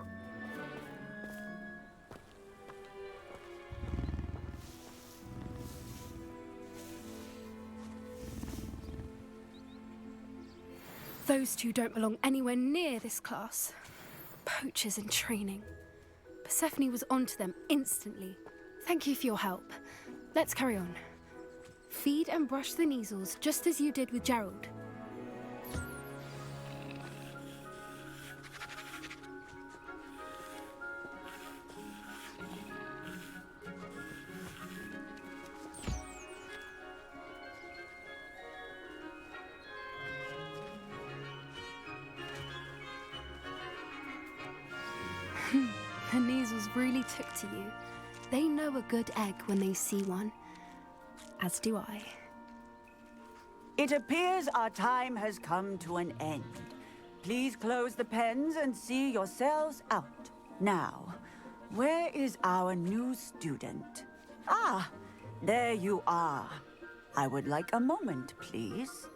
Those two don't belong anywhere near this class. Poachers in training. Persephone was onto them instantly. Thank you for your help. Let's carry on. Feed and brush the Neasels just as you did with Gerald. The Neasels really took to you. They know a good egg when they see one. As do I. It appears our time has come to an end. Please close the pens and see yourselves out. Now, where is our new student? Ah, there you are. I would like a moment, please.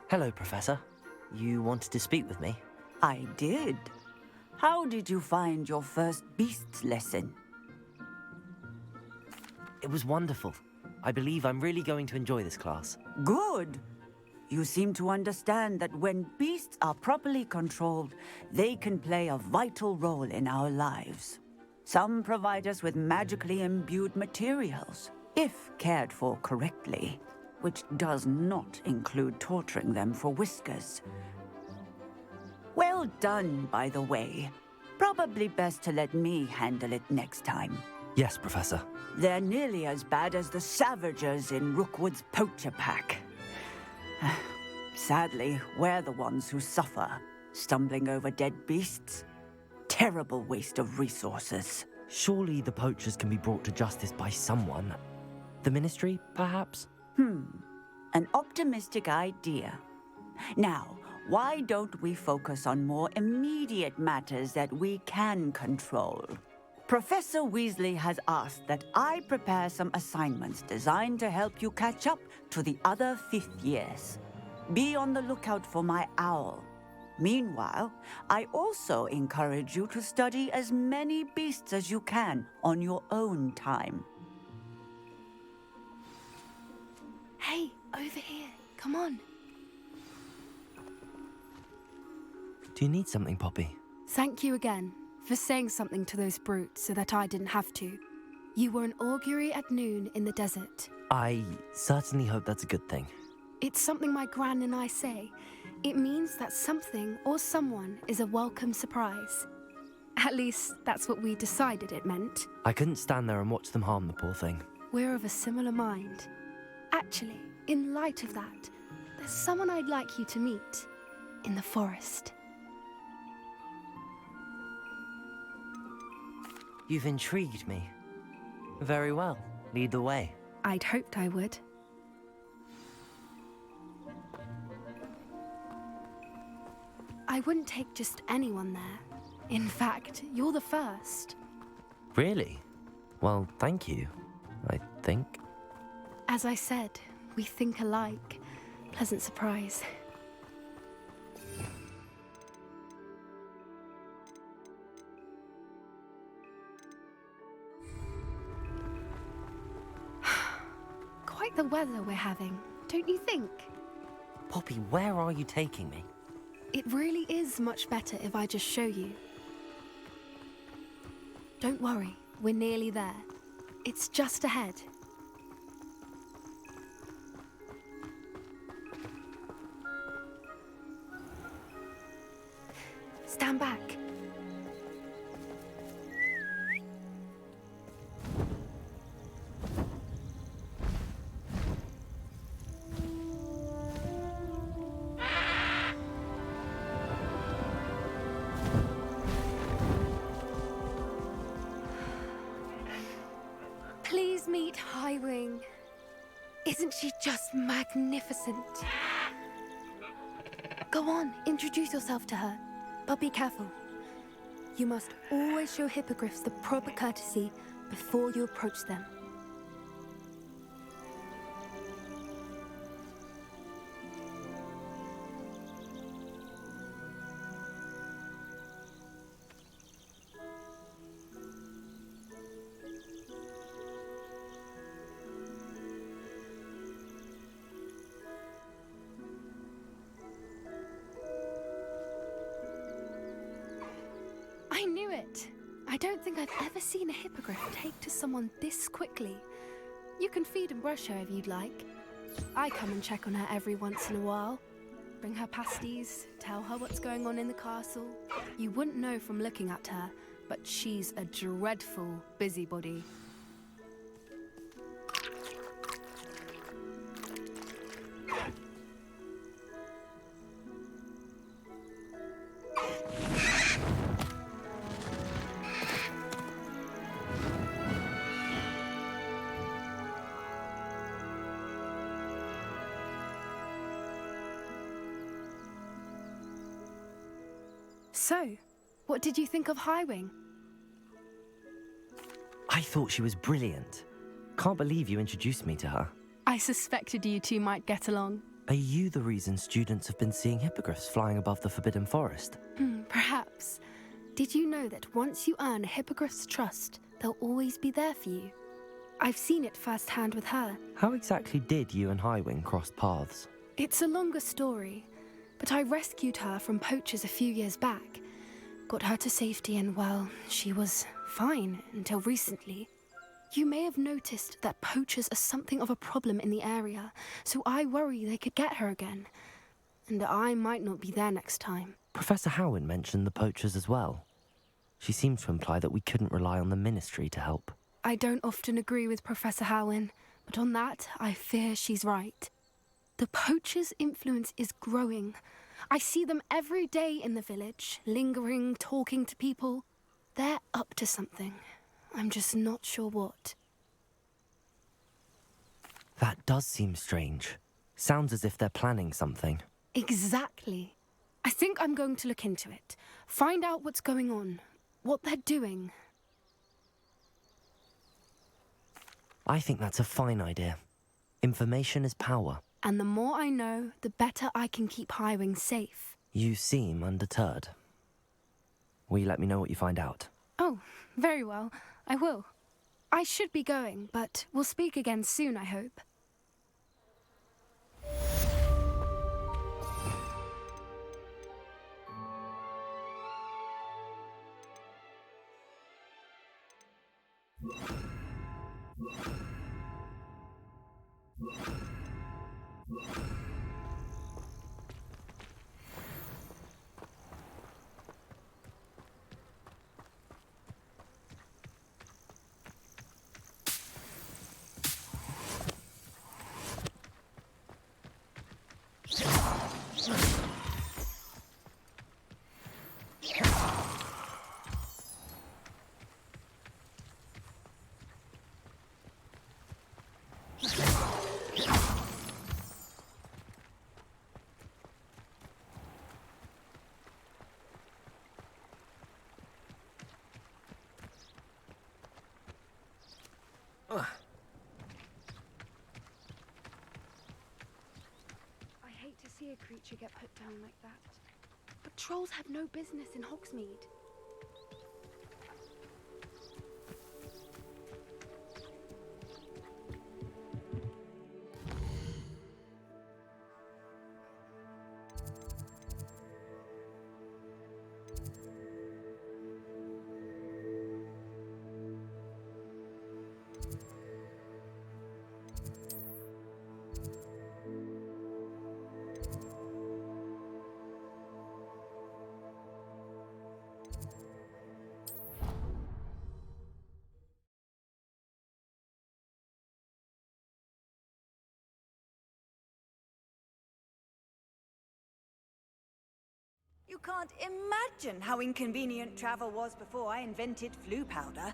Hello, Professor. You wanted to speak with me? I did. How did you find your first beasts lesson? It was wonderful. I believe I'm really going to enjoy this class. Good. You seem to understand that when beasts are properly controlled, they can play a vital role in our lives. Some provide us with magically imbued materials, if cared for correctly. which does not include torturing them for whiskers. Well done, by the way. Probably best to let me handle it next time. Yes, Professor. They're nearly as bad as the Savagers in Rookwood's poacher pack. Sadly, we're the ones who suffer, stumbling over dead beasts. Terrible waste of resources. Surely the poachers can be brought to justice by someone. The Ministry, perhaps? An optimistic idea. Now, why don't we focus on more immediate matters that we can control? Professor Weasley has asked that I prepare some assignments designed to help you catch up to the other 5th years. Be on the lookout for my owl. Meanwhile, I also encourage you to study as many beasts as you can on your own time. Hey, over here. Come on. Do you need something, Poppy? Thank you again for saying something to those brutes so that I didn't have to. You were an augury at noon in the desert. I certainly hope that's a good thing. It's something my gran and I say. It means that something or someone is a welcome surprise. At least, that's what we decided it meant. I couldn't stand there and watch them harm the poor thing. We're of a similar mind. Actually, in light of that, there's someone I'd like you to meet in the forest. You've intrigued me. Very well. Lead the way. I'd hoped I would. I wouldn't take just anyone there. In fact, you're the first. Really? Well, thank you, I think. As I said, we think alike. Pleasant surprise. Quite the weather we're having, don't you think? Poppy, where are you taking me? It really is much better if I just show you. Don't worry, we're nearly there. It's just ahead. Stand back. Please meet Highwing. Isn't she just magnificent? Go on, introduce yourself to her. But be careful. You must always show hippogriffs the proper courtesy before you approach them. I knew it! I don't think I've ever seen a hippogriff take to someone this quickly. You can feed and brush her if you'd like. I come and check on her every once in a while. Bring her pasties, tell her what's going on in the castle. You wouldn't know from looking at her, but she's a dreadful busybody. So, what did you think of Highwing? I thought she was brilliant. Can't believe you introduced me to her. I suspected you two might get along. Are you the reason students have been seeing hippogriffs flying above the Forbidden Forest? Perhaps. Did you know that once you earn a hippogriff's trust, they'll always be there for you? I've seen it firsthand with her. How exactly did you and Highwing cross paths? It's a longer story, but I rescued her from poachers a few years back. Got her to safety and, well, she was fine until recently. You may have noticed that poachers are something of a problem in the area, so I worry they could get her again. And I might not be there next time. Professor Howin mentioned the poachers as well. She seemed to imply that we couldn't rely on the Ministry to help. I don't often agree with Professor Howin, but on that, I fear she's right. The poachers' influence is growing. I see them every day in the village, lingering, talking to people. They're up to something. I'm just not sure what. That does seem strange. Sounds as if they're planning something. Exactly. I think I'm going to look into it. Find out what's going on, what they're doing. I think that's a fine idea. Information is power. And the more I know, the better I can keep Highwing safe. You seem undeterred. Will you let me know what you find out? Oh, very well. I will. I should be going, but we'll speak again soon, I hope. I hate to see a creature get put down like that. But trolls have no business in Hogsmeade. You can't imagine how inconvenient travel was before I invented flu powder.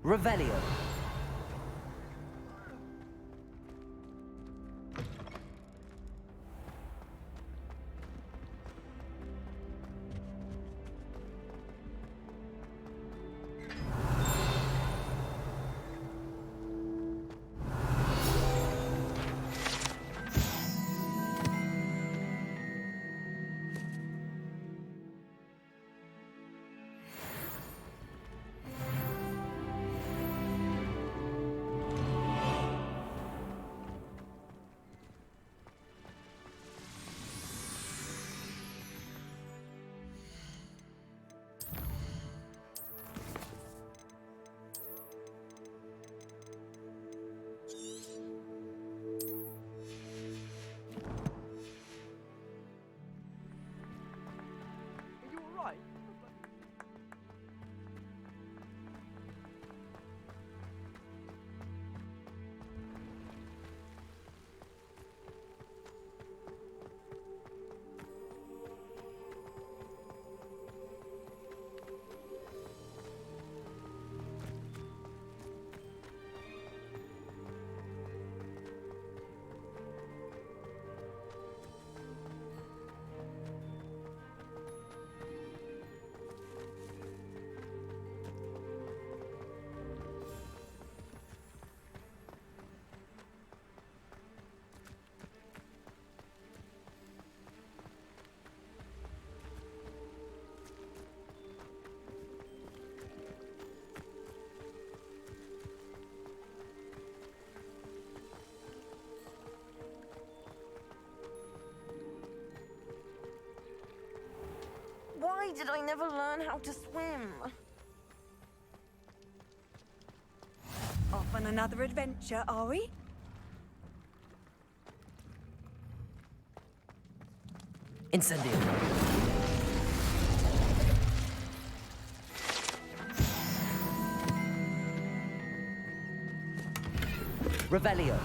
Revelio. Why did I never learn how to swim? Off on another adventure, are we? Incendio. Revelio.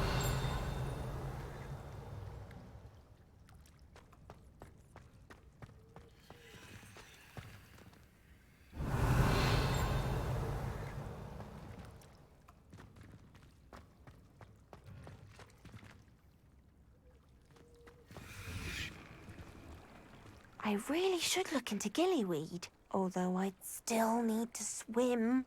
I really should look into gillyweed, although I'd still need to swim.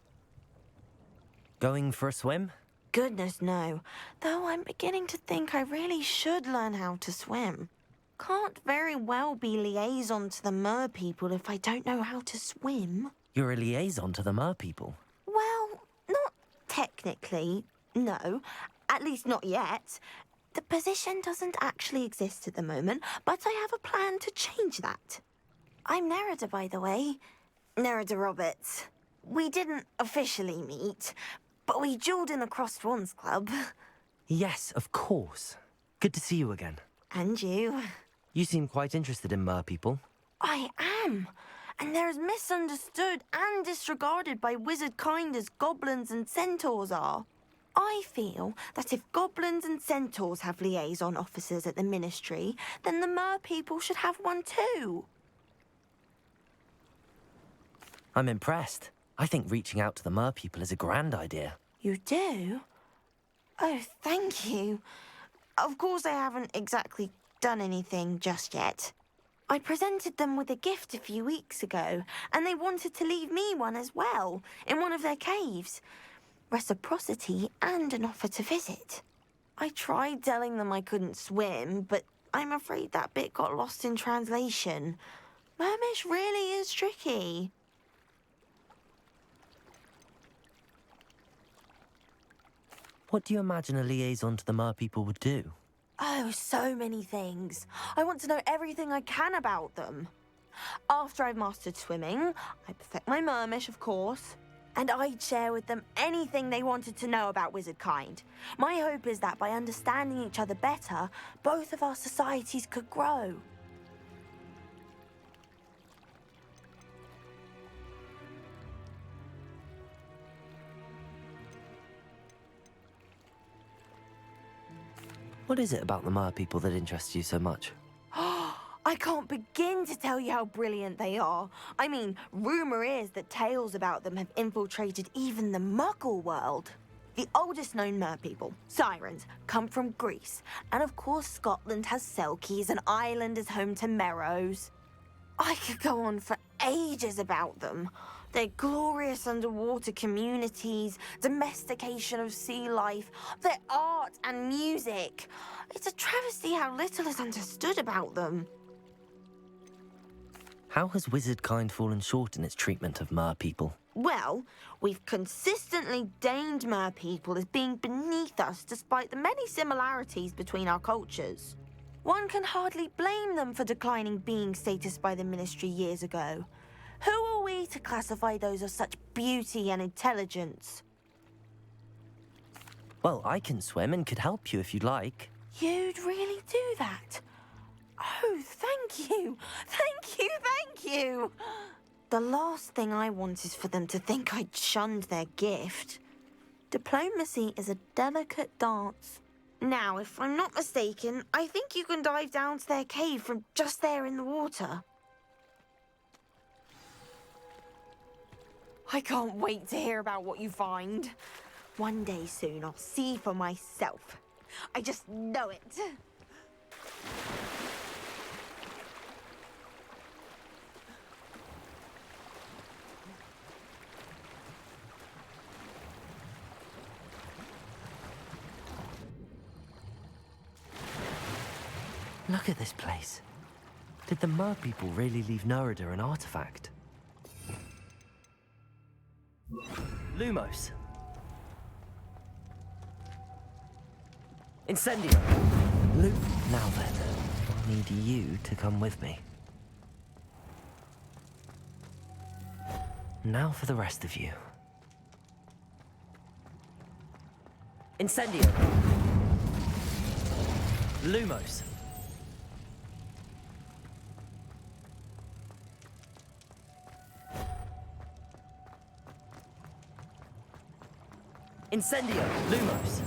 Going for a swim? Goodness, no. Though I'm beginning to think I really should learn how to swim. Can't very well be liaison to the mer people if I don't know how to swim. You're a liaison to the mer people. Well, not technically, no. At least not yet. The position doesn't actually exist at the moment, but I have a plan to change that. I'm Nerida, by the way. Nerida Roberts. We didn't officially meet, but we duelled in the Crossed Swans Club. Yes, of course. Good to see you again. And you. You seem quite interested in mer people. I am. And they're as misunderstood and disregarded by wizard kind as goblins and centaurs are. I feel that if goblins and centaurs have liaison officers at the Ministry, then the mer people should have one too. I'm impressed. I think reaching out to the mer people is a grand idea. You do? Oh, thank you. Of course I haven't exactly done anything just yet. I presented them with a gift a few weeks ago, and they wanted to leave me one as well, in one of their caves. Reciprocity and an offer to visit. I tried telling them I couldn't swim, but I'm afraid that bit got lost in translation. Mermish really is tricky. What do you imagine a liaison to the mer people would do? Oh, so many things. I want to know everything I can about them. After I've mastered swimming, I perfect my mermish, of course. And I'd share with them anything they wanted to know about wizard kind. My hope is that by understanding each other better, both of our societies could grow. What is it about the mer people that interests you so much? I can't begin to tell you how brilliant they are. I mean, rumour is that tales about them have infiltrated even the Muggle world. The oldest known mer people, sirens, come from Greece. And of course Scotland has Selkies and Ireland is home to Merrows. I could go on for ages about them. Their glorious underwater communities, domestication of sea life, their art and music. It's a travesty how little is understood about them. How has wizard kind fallen short in its treatment of mer people? Well, we've consistently deigned mer people as being beneath us despite the many similarities between our cultures. One can hardly blame them for declining being status by the Ministry years ago. Who are we to classify those of such beauty and intelligence? Well, I can swim and could help you if you'd like. You'd really do that? Oh, thank you! Thank you, thank you! The last thing I want is for them to think I'd shunned their gift. Diplomacy is a delicate dance. Now, if I'm not mistaken, I think you can dive down to their cave from just there in the water. I can't wait to hear about what you find. One day soon, I'll see for myself. I just know it. Look at this place. Did the mer people really leave Nerida an artifact? Lumos. Incendio. Now then, I'll need you to come with me. Now for the rest of you. Incendio. Lumos. Incendio. Lumos.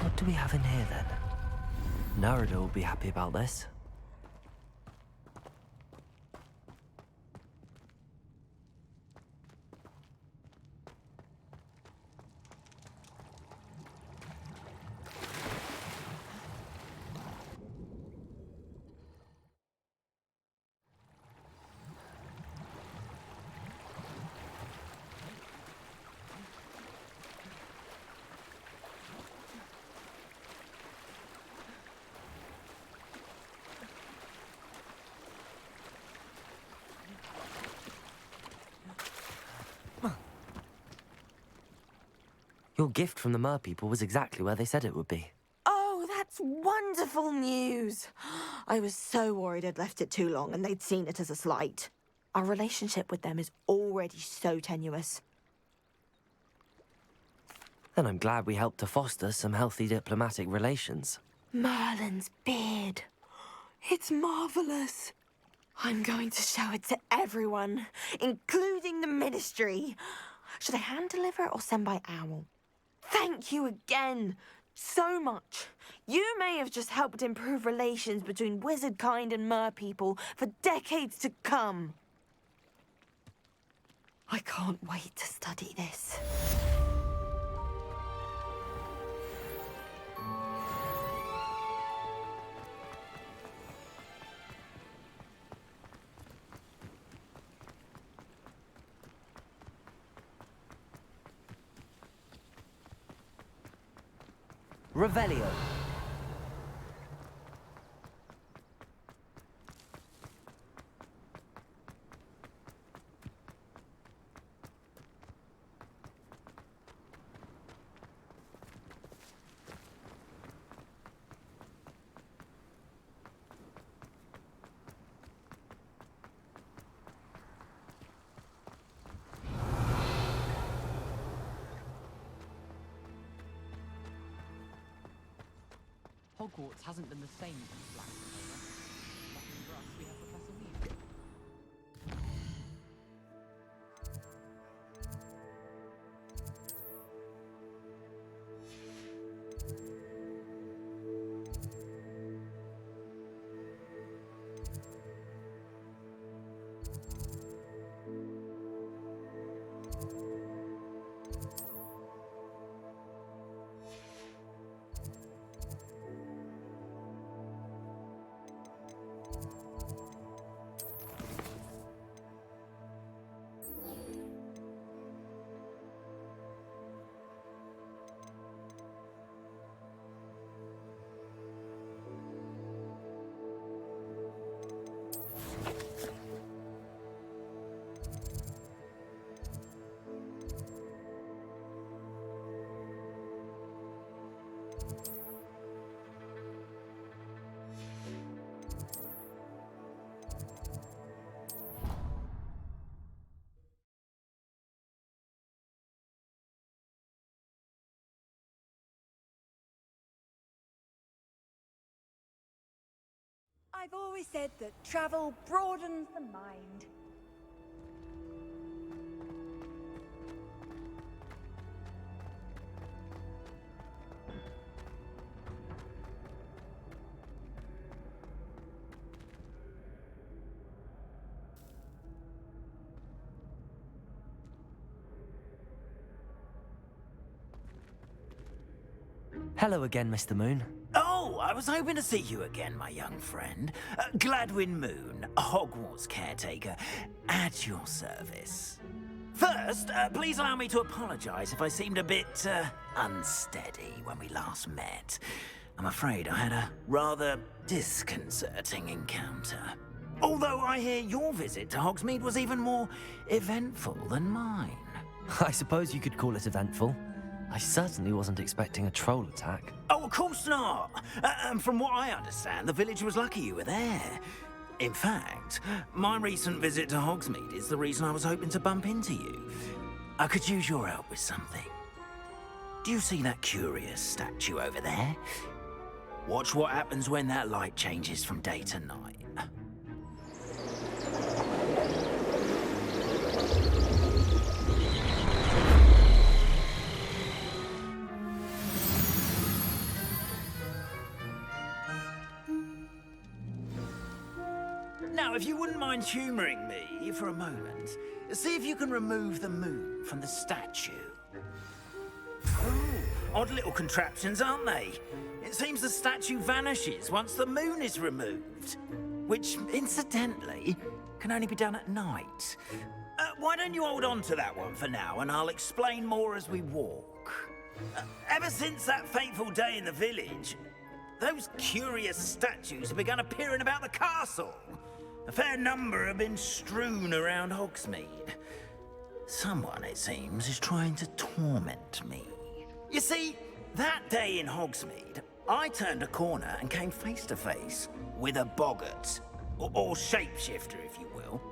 What do we have in here then? Narada will be happy about this. Your gift from the Mer people was exactly where they said it would be. Oh, that's wonderful news. I was so worried I'd left it too long and they'd seen it as a slight. Our relationship with them is already so tenuous. Then I'm glad we helped to foster some healthy diplomatic relations. Merlin's beard. It's marvelous. I'm going to show it to everyone, including the Ministry. Should I hand deliver or send by owl? Thank you again, so much. You may have just helped improve relations between wizard kind and mer people for decades to come. I can't wait to study this. Revelio. Hogwarts hasn't been the same since Black October. Lucky for us, we have Professor Weasley. I've always said that travel broadens the mind. Hello again, Mr. Moon. Oh, I was hoping to see you again, my young friend. Gladwin Moon, Hogwarts caretaker, at your service. First, please allow me to apologize if I seemed a bit, unsteady when we last met. I'm afraid I had a rather disconcerting encounter. Although I hear your visit to Hogsmeade was even more eventful than mine. I suppose you could call it eventful. I certainly wasn't expecting a troll attack. Oh, of course not. And from what I understand, the village was lucky you were there. In fact, my recent visit to Hogsmeade is the reason I was hoping to bump into you. I could use your help with something. Do you see that curious statue over there? Watch what happens when that light changes from day to night. Now, if you wouldn't mind humouring me for a moment, see if you can remove the moon from the statue. Ooh, odd little contraptions, aren't they? It seems the statue vanishes once the moon is removed, which, incidentally, can only be done at night. Why don't you hold on to that one for now, and I'll explain more as we walk. Ever since that fateful day in the village, those curious statues have begun appearing about the castle. A fair number have been strewn around Hogsmeade. Someone, it seems, is trying to torment me. You see, that day in Hogsmeade, I turned a corner and came face to face with a boggart, or shapeshifter, if you will,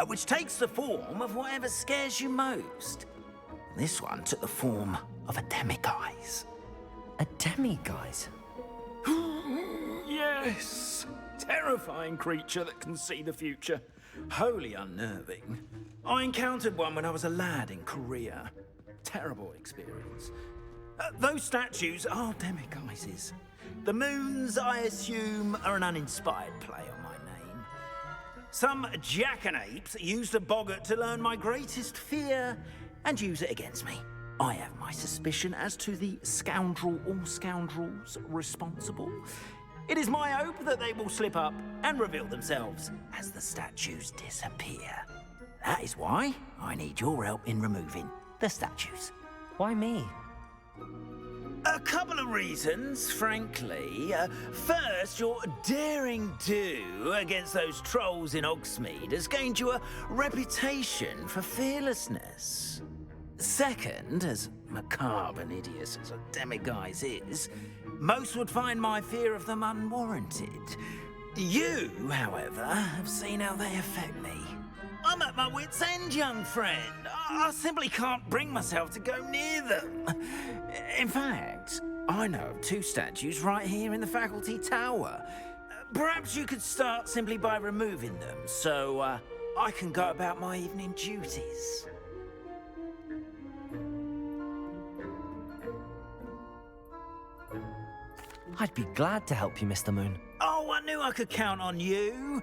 which takes the form of whatever scares you most. This one took the form of a demiguise. A demiguise? Yes! Terrifying creature that can see the future. Wholly unnerving. I encountered one when I was a lad in Korea. Terrible experience. Those statues are demiguises. The moons, I assume, are an uninspired play on my name. Some jackanapes used a boggart to learn my greatest fear and use it against me. I have my suspicion as to the scoundrel or scoundrels responsible. It is my hope that they will slip up and reveal themselves as the statues disappear. That is why I need your help in removing the statues. Why me? A couple of reasons, frankly. First, your daring do against those trolls in Hogsmeade has gained you a reputation for fearlessness. Second, as macabre and hideous as a demiguise is, most would find my fear of them unwarranted. You, however, have seen how they affect me. I'm at my wit's end, young friend. I simply can't bring myself to go near them. In fact, I know of two statues right here in the faculty tower. Perhaps you could start simply by removing them, so I can go about my evening duties. I'd be glad to help you, Mr. Moon. Oh, I knew I could count on you.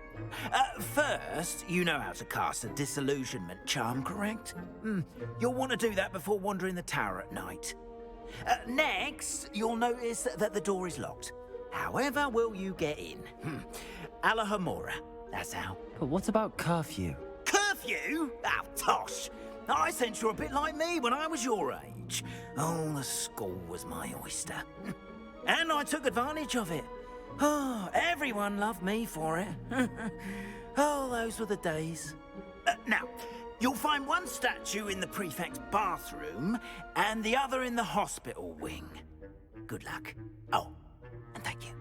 First, you know how to cast a disillusionment charm, correct? You'll want to do that before wandering the tower at night. Next, you'll notice that the door is locked. However will you get in? Alahomora, that's how. But what about curfew? Curfew? Oh, tosh. I sense you're a bit like me when I was your age. Oh, the school was my oyster. And I took advantage of it. Oh, everyone loved me for it. Oh, those were the days. Now, you'll find one statue in the prefect's bathroom and the other in the hospital wing. Good luck. Oh, and thank you.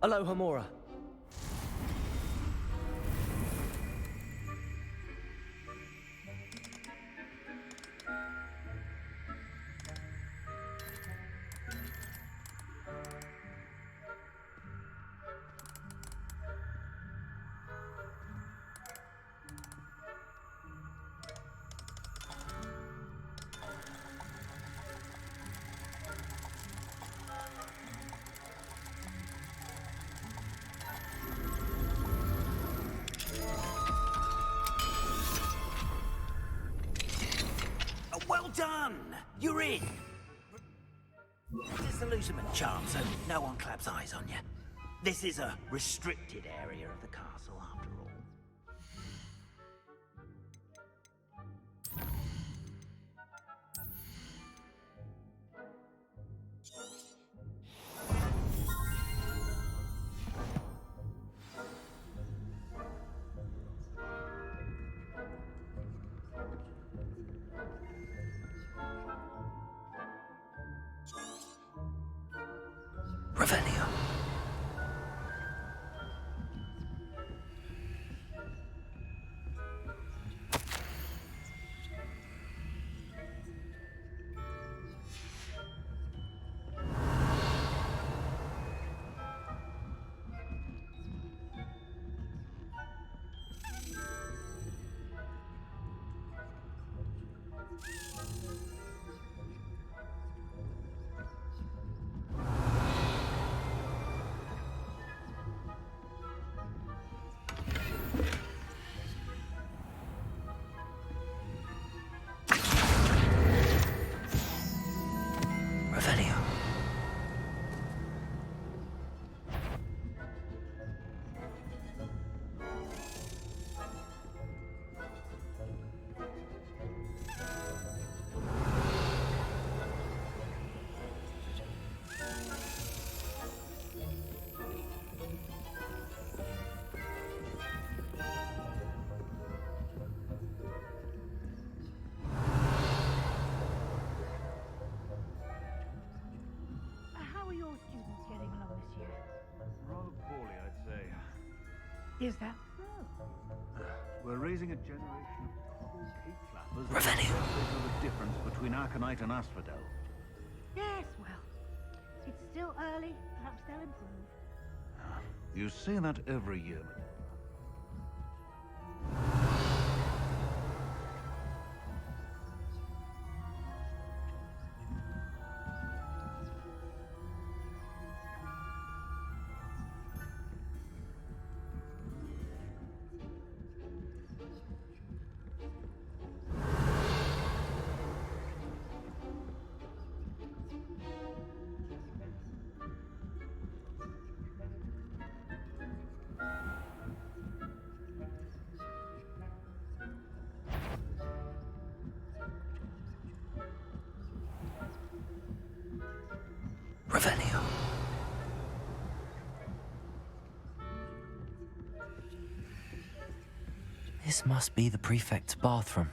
Alohomora. Well done! You're in! to lose them and charm so no one claps eyes on you. This is a restricted area of the castle, after all. Revelio. Revelio. How are your students getting along this year? Rather poorly, I'd say. Is that so? We're raising a generation of tall cape flappers. Revelio. They know the difference between Aconite and Asphodel. Yes, well, it's still early. Perhaps they'll improve. You say that every year. Revelio. This must be the prefect's bathroom.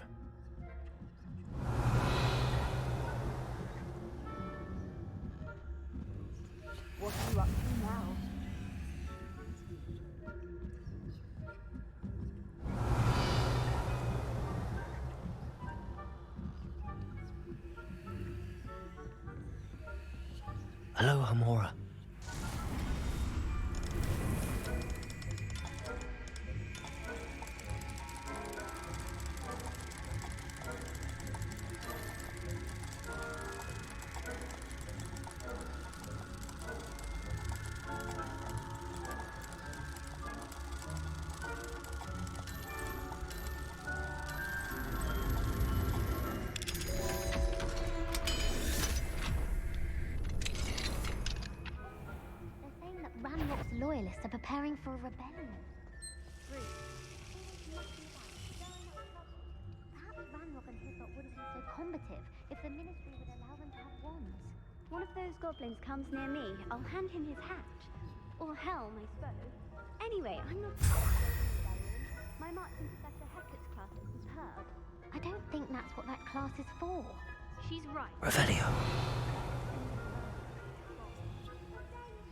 What are you up to now? Hello, Hamora. They're saying that Ranrock's loyalists are preparing for a rebellion. Rude. Perhaps Ranrock and his lot wouldn't be so combative if the ministry would allow them to have wands. One of those goblins comes near me, I'll hand him his hat. Or helm, I suppose. Anyway, I'm not my marching Professor Hecat's class is superb. I don't think that's what that class is for. She's right. Revelio.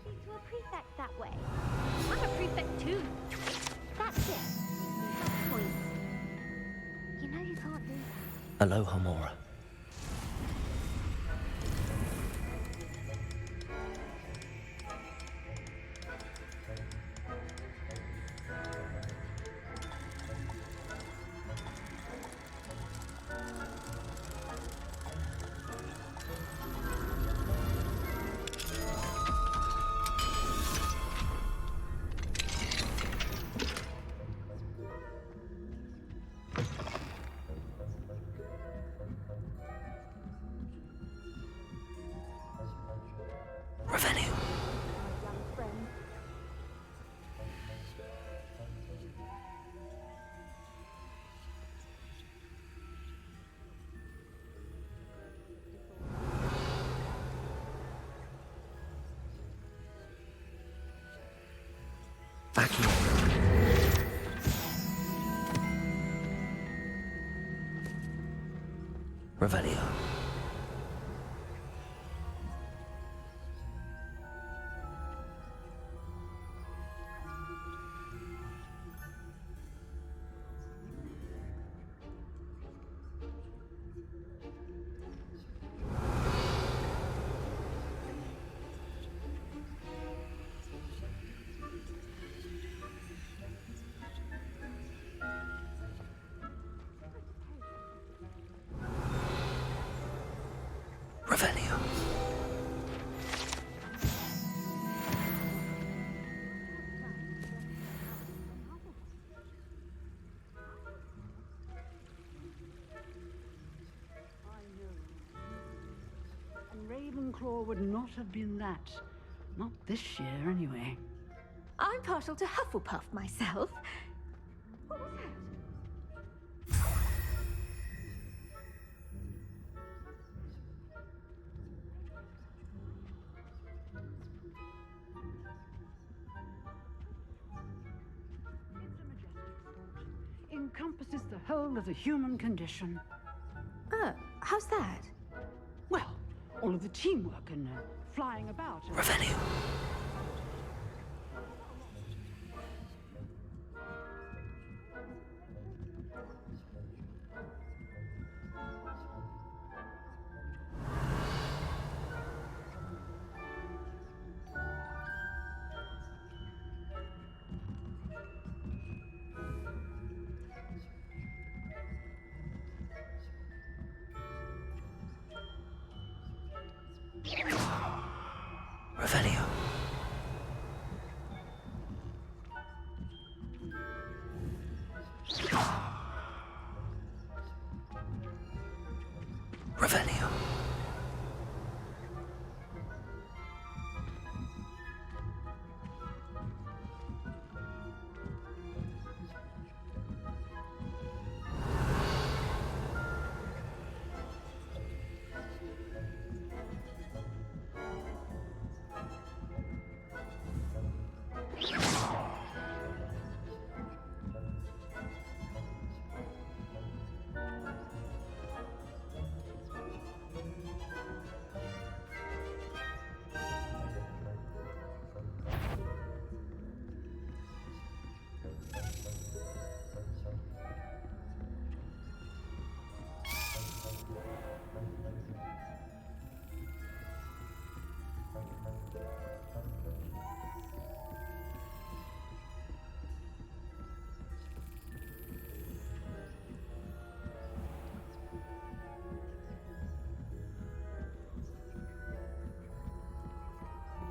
Speak to a prefect that way. I'm a prefect too. That's it. You have points. You know you can't do that. Hello, Hamora. Accio. Revelio. Revelio. And Ravenclaw would not have been that. Not this year, anyway. I'm partial to Hufflepuff myself. What was that? Encompasses the whole of the human condition. How's that? Well, all of the teamwork and flying about. Revelio. Revelio. Revelio.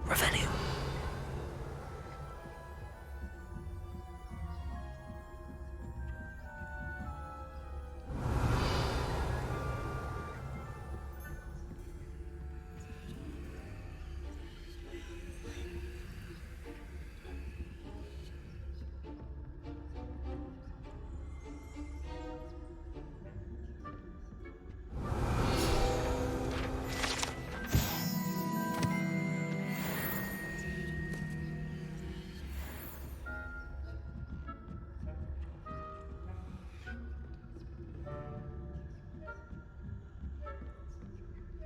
Revelio.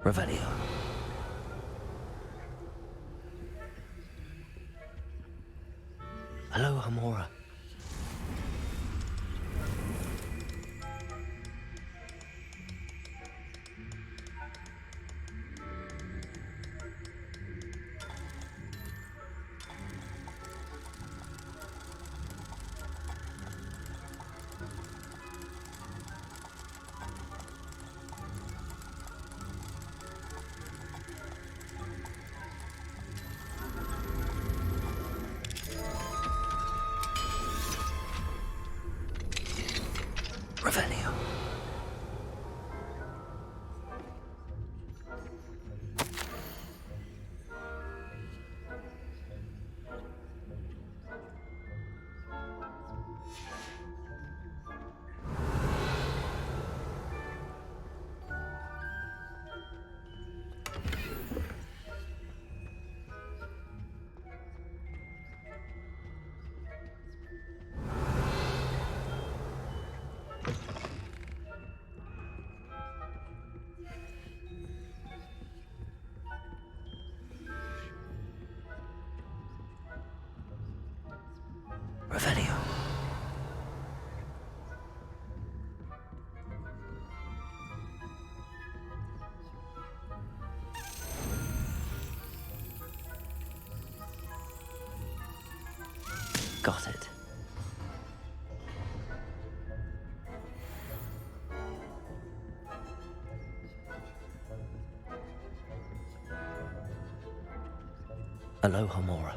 Revelio. Hello, Hamora. Revelio. Revelio. Got it. Aloha Mora.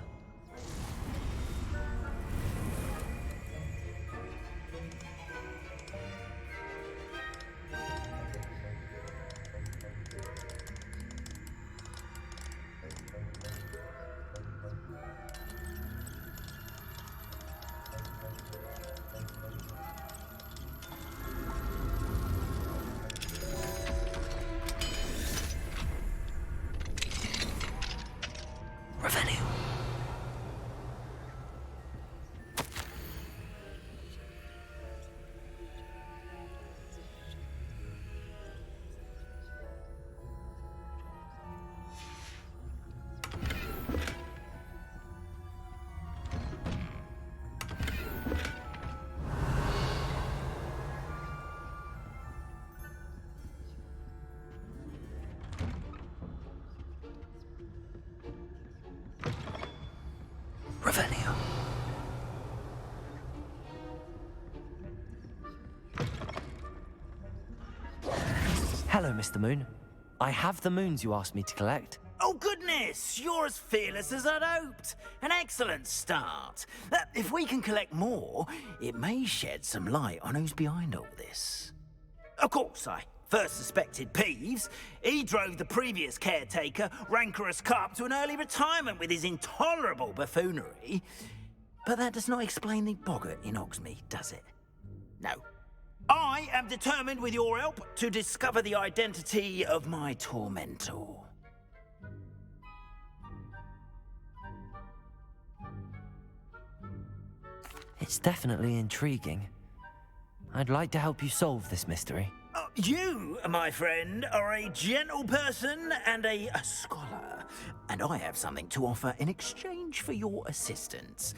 Revelio. Revelio. Hello, Mr. Moon. I have the moons you asked me to collect. Oh, goodness! You're as fearless as I'd hoped. An excellent start. If we can collect more, it may shed some light on who's behind all this. Of course, I first suspected Peeves. He drove the previous caretaker, Rancorous Carp, to an early retirement with his intolerable buffoonery. But that does not explain the boggart in Hogsmeade, does it? No. I am determined, with your help, to discover the identity of my tormentor. It's definitely intriguing. I'd like to help you solve this mystery. You, my friend, are a gentle person and a scholar, and I have something to offer in exchange for your assistance.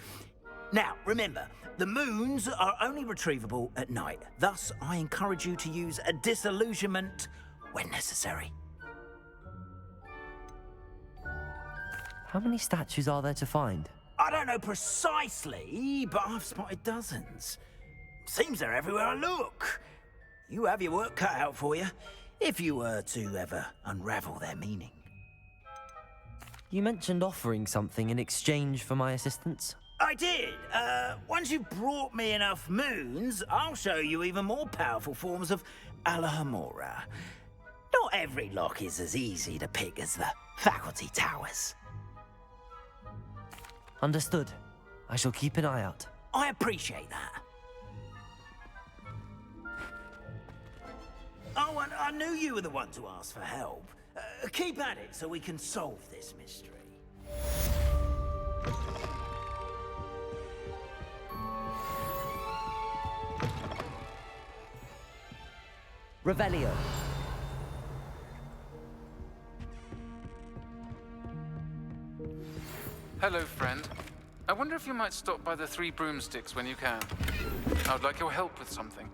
Now, remember, the moons are only retrievable at night. Thus, I encourage you to use a disillusionment when necessary. How many statues are there to find? I don't know precisely, but I've spotted dozens. Seems they're everywhere I look. You have your work cut out for you, if you were to ever unravel their meaning. You mentioned offering something in exchange for my assistance? I did. Once you've brought me enough moons, I'll show you even more powerful forms of Alahamora. Not every lock is as easy to pick as the faculty towers. Understood. I shall keep an eye out. I appreciate that. Oh, and I knew you were the one to ask for help. Keep at it so we can solve this mystery. Revelio. Hello, friend. I wonder if you might stop by the Three Broomsticks when you can. I would like your help with something.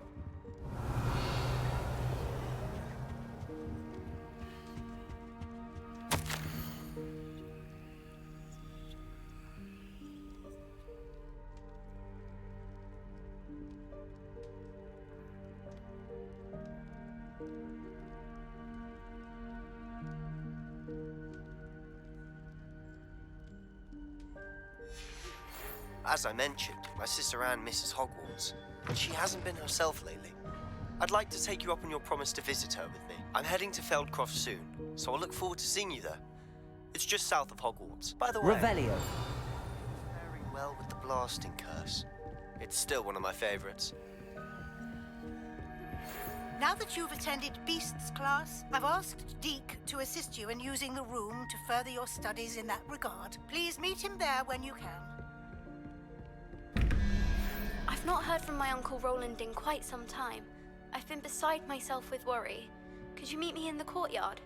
As I mentioned, my sister Anne misses Hogwarts, and she hasn't been herself lately. I'd like to take you up on your promise to visit her with me. I'm heading to Feldcroft soon, so I'll look forward to seeing you there. It's just south of Hogwarts. By the way, Revelio. Very well with the blasting curse. It's still one of my favorites. Now that you've attended Beasts class, I've asked Deke to assist you in using the room to further your studies in that regard. Please meet him there when you can. I've not heard from my Uncle Roland in quite some time. I've been beside myself with worry. Could you meet me in the courtyard?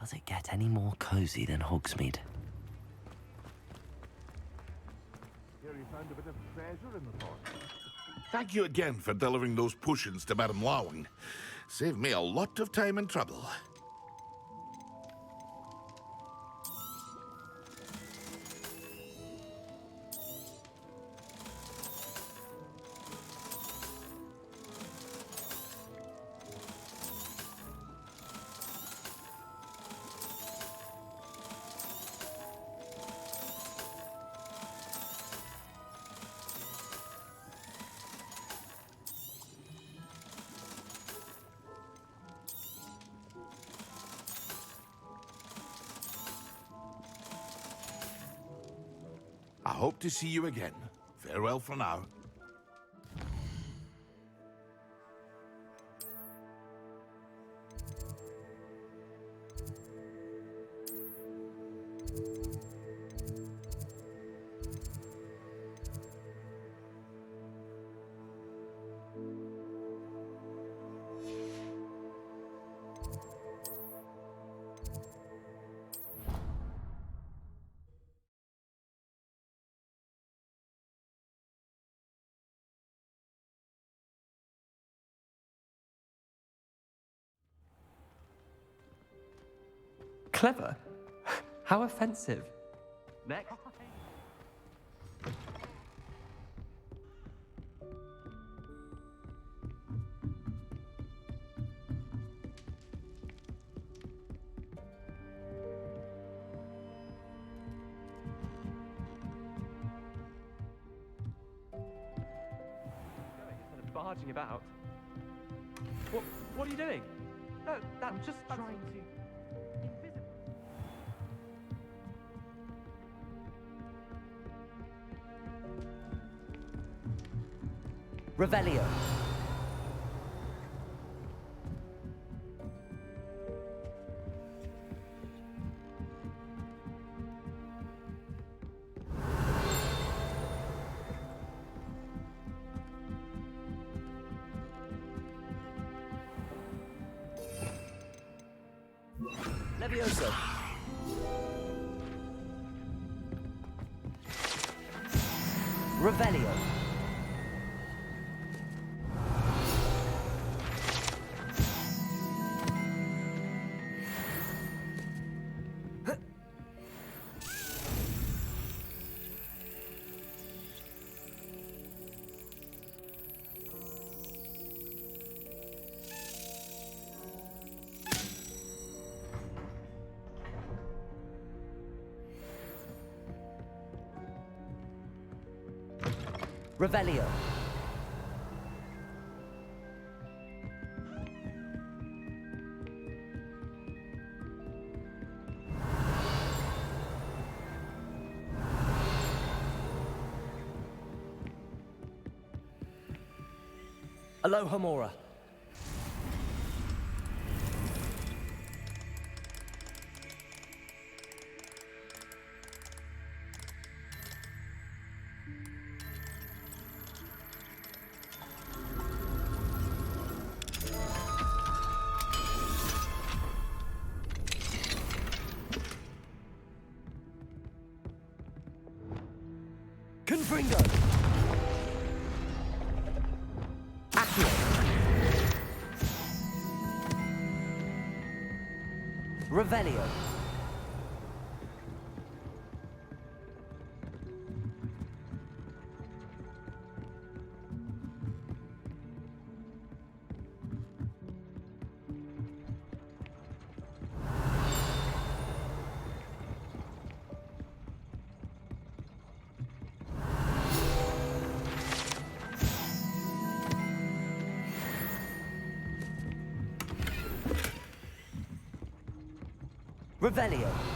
Does it get any more cozy than Hogsmeade? Here you found a bit of treasure in the pot. Thank you again for delivering those potions to Madame Lawing. Saved me a lot of time and trouble. I hope to see you again. Farewell for now. Clever? How offensive. Next. Instead of barging about. What are you doing? No, I'm just trying to... Revelio. Levioso. Revelio. Revelio. Alohomora. Confringo. Accio. Revelio. Revelio.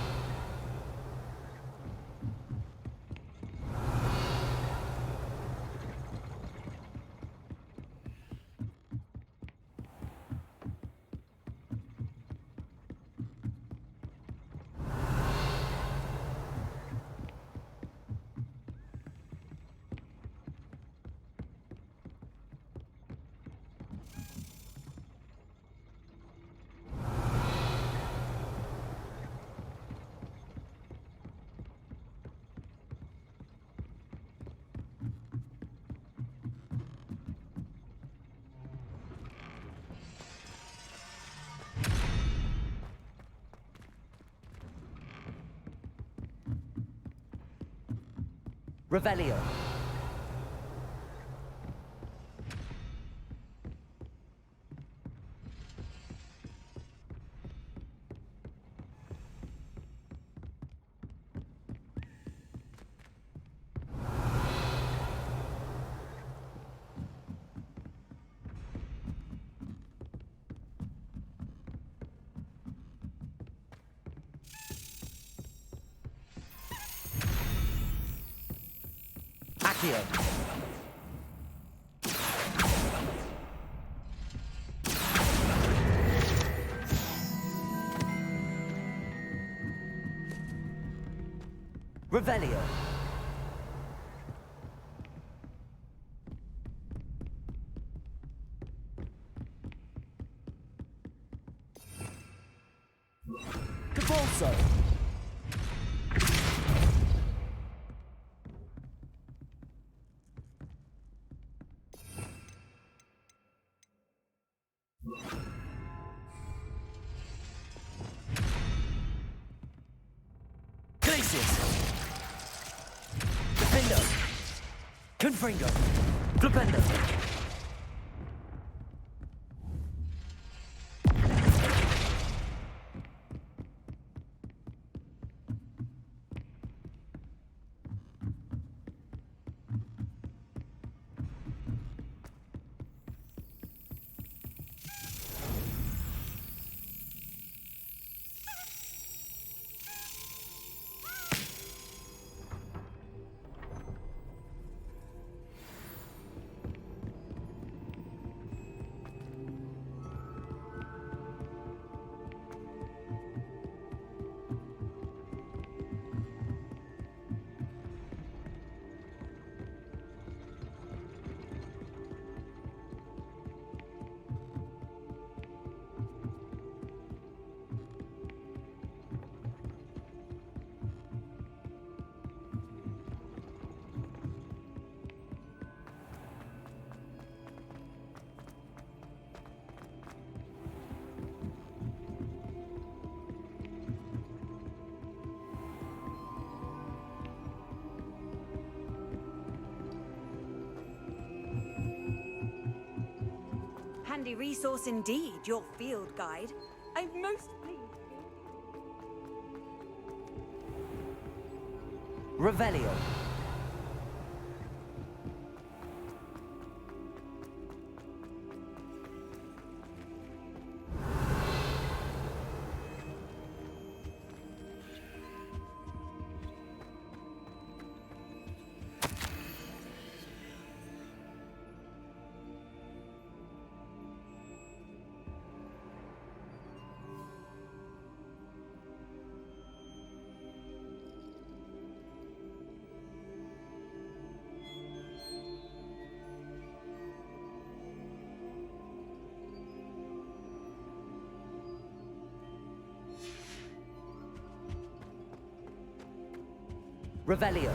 Revelio. Accio. Revelio. Cabalso. Glacius. Defendo. Confringo. Flipendo. Handy resource indeed, your field guide. I'm most pleased. Revelio. Revelio.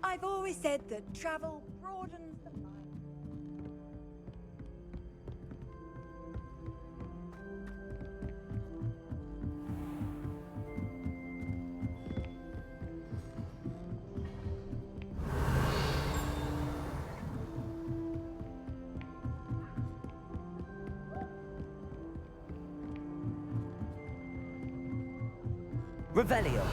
I've always said that travel broadens the mind. Revelio.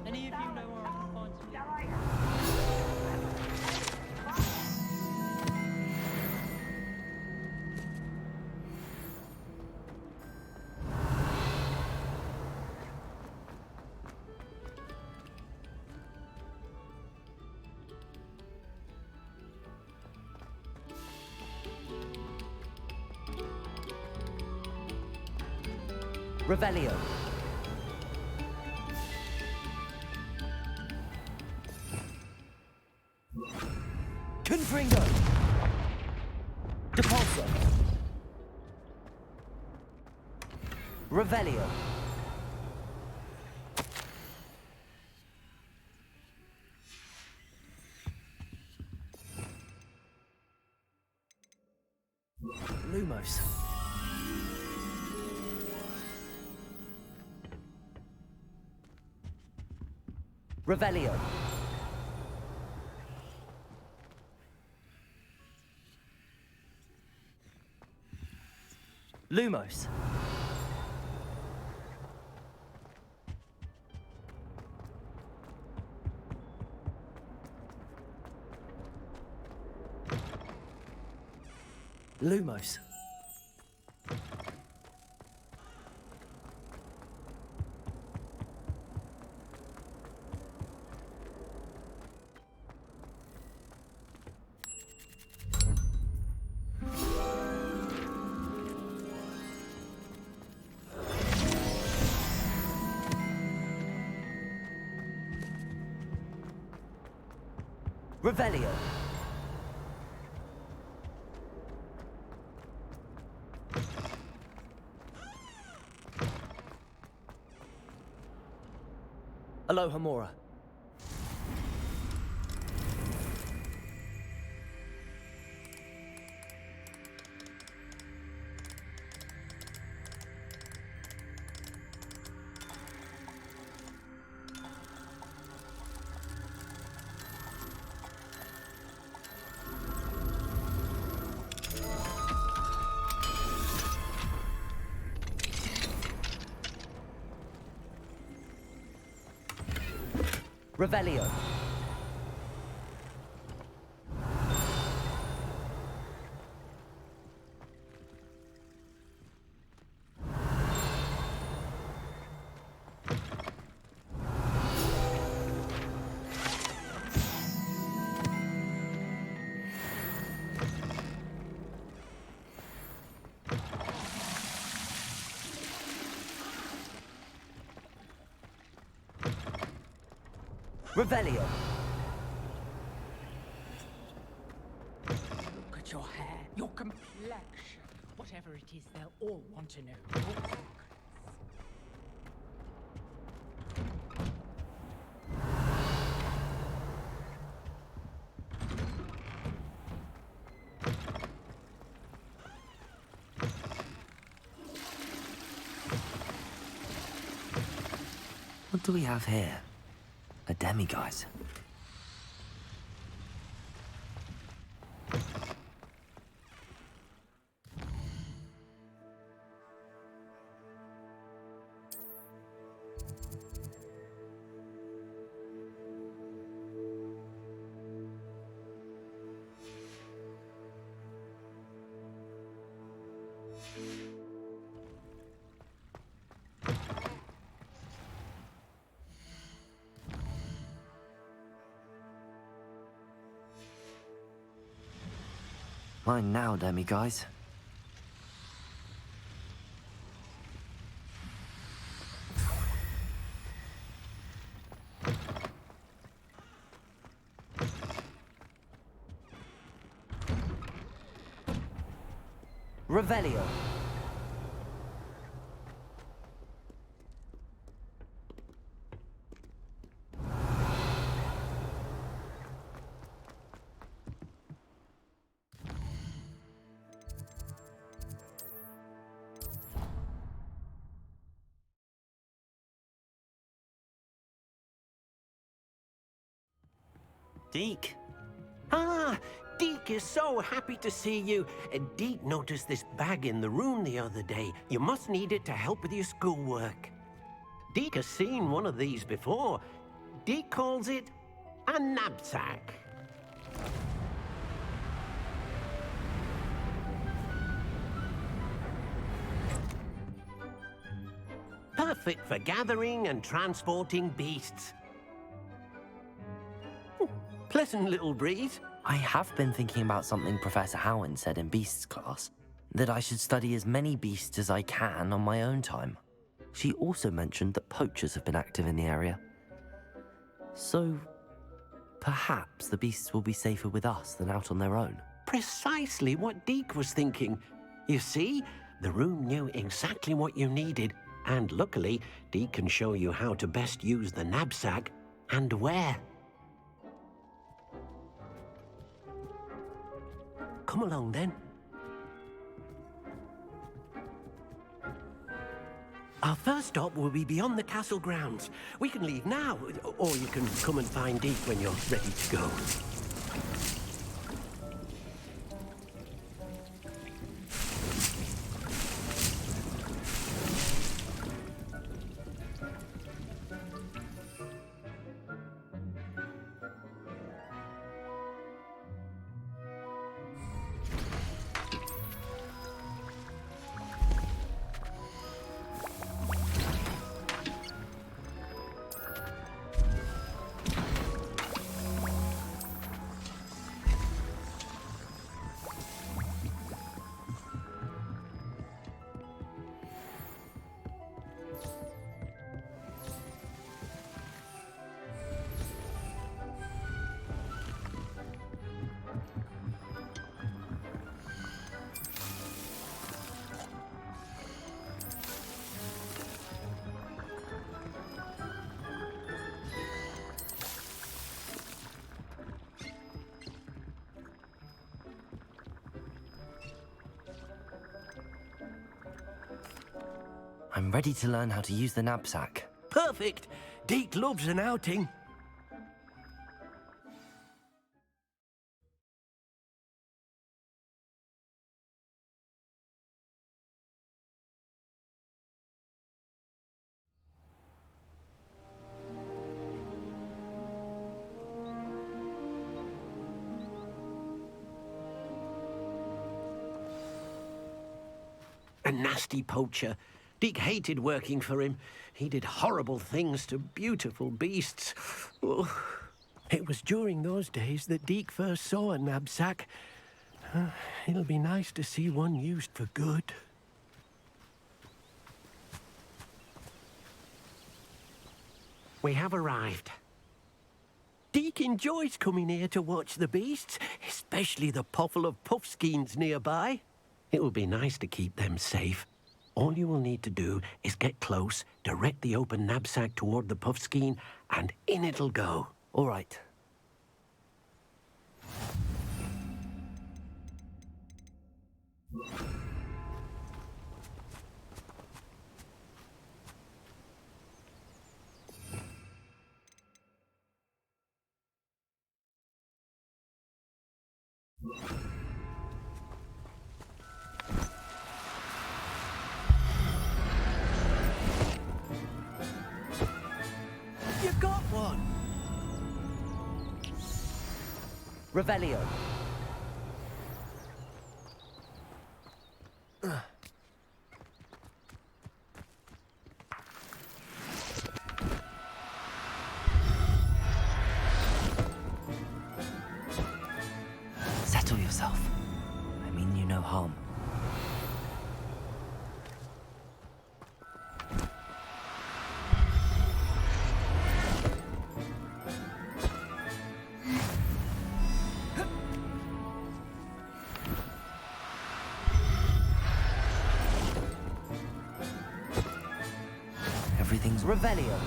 Any of you know where I can find some? Revelio. Confringo. Depulso. Revelio. Lumos. Revelio. Lumos. Lumos. Revelio. Aloha Mora. Revelio. Revelio. Look at your hair, your complexion. Whatever it is, they'll all want to know your secrets. What do we have here? A demiguise. Mine now, demiguise. Revelio. Deke. Ah, Deke is so happy to see you. Deke noticed this bag in the room the other day. You must need it to help with your schoolwork. Deke has seen one of these before. Deke calls it a knapsack. Perfect for gathering and transporting beasts. Pleasant little breeze. I have been thinking about something Professor Howard said in Beasts class, that I should study as many beasts as I can on my own time. She also mentioned that poachers have been active in the area. So, perhaps the beasts will be safer with us than out on their own. Precisely what Deke was thinking. You see, the room knew exactly what you needed And luckily, Deke can show you how to best use the knapsack and where. Come along then. Our first stop will be beyond the castle grounds. We can leave now, or you can come and find Deke when you're ready to go. I'm ready to learn how to use the knapsack. Perfect! Deke loves an outing. A nasty poacher. Deke hated working for him. He did horrible things to beautiful beasts. Oh, it was during those days that Deke first saw a knapsack. It'll be nice to see one used for good. We have arrived. Deke enjoys coming here to watch the beasts, especially the potful of puffskeins nearby. It will be nice to keep them safe. All you will need to do is get close, direct the open knapsack toward the puffskein, and in it'll go. All right. You got one! Revelio. Settle yourself. I mean you no harm. Everything's Revelio.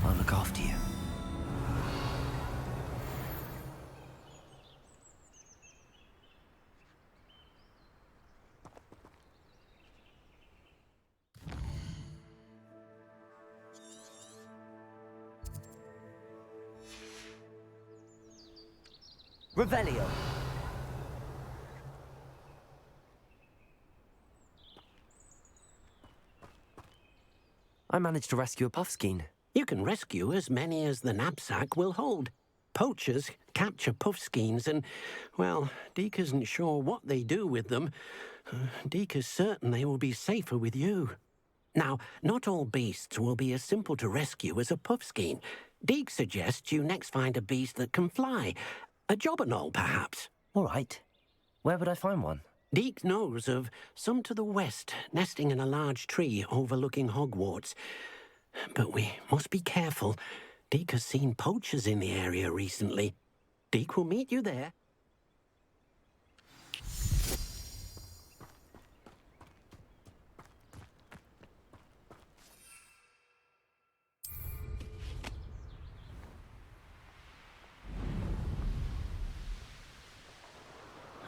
I'll look after you. Revelio. I managed to rescue a puffskein. You can rescue as many as the knapsack will hold. Poachers capture puffskeins and, well, Deke isn't sure what they do with them. Deke is certain they will be safer with you. Now, not all beasts will be as simple to rescue as a puffskein. Deke suggests you next find a beast that can fly. A jobberknoll, perhaps. All right. Where would I find one? Deke knows of some to the west, nesting in a large tree overlooking Hogwarts. But we must be careful. Deke has seen poachers in the area recently. Deke will meet you there.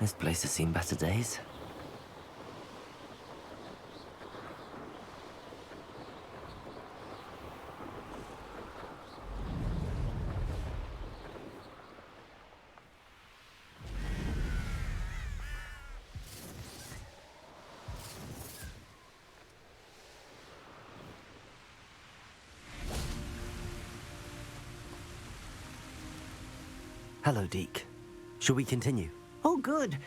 This place has seen better days. Hello, Deke. Shall we continue? Oh, good.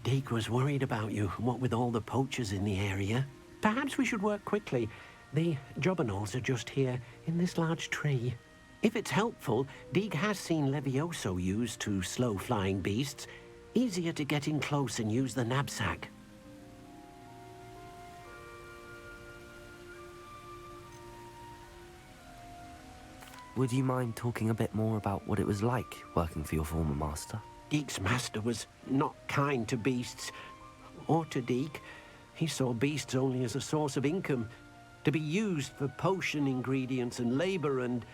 Deke was worried about you, what with all the poachers in the area. Perhaps we should work quickly. The jobberknolls are just here, in this large tree. If it's helpful, Deke has seen Levioso used to slow flying beasts. Easier to get in close and use the knapsack. Would you mind talking a bit more about what it was like working for your former master? Deke's master was not kind to beasts, or to Deke. He saw beasts only as a source of income, to be used for potion ingredients and labor, and...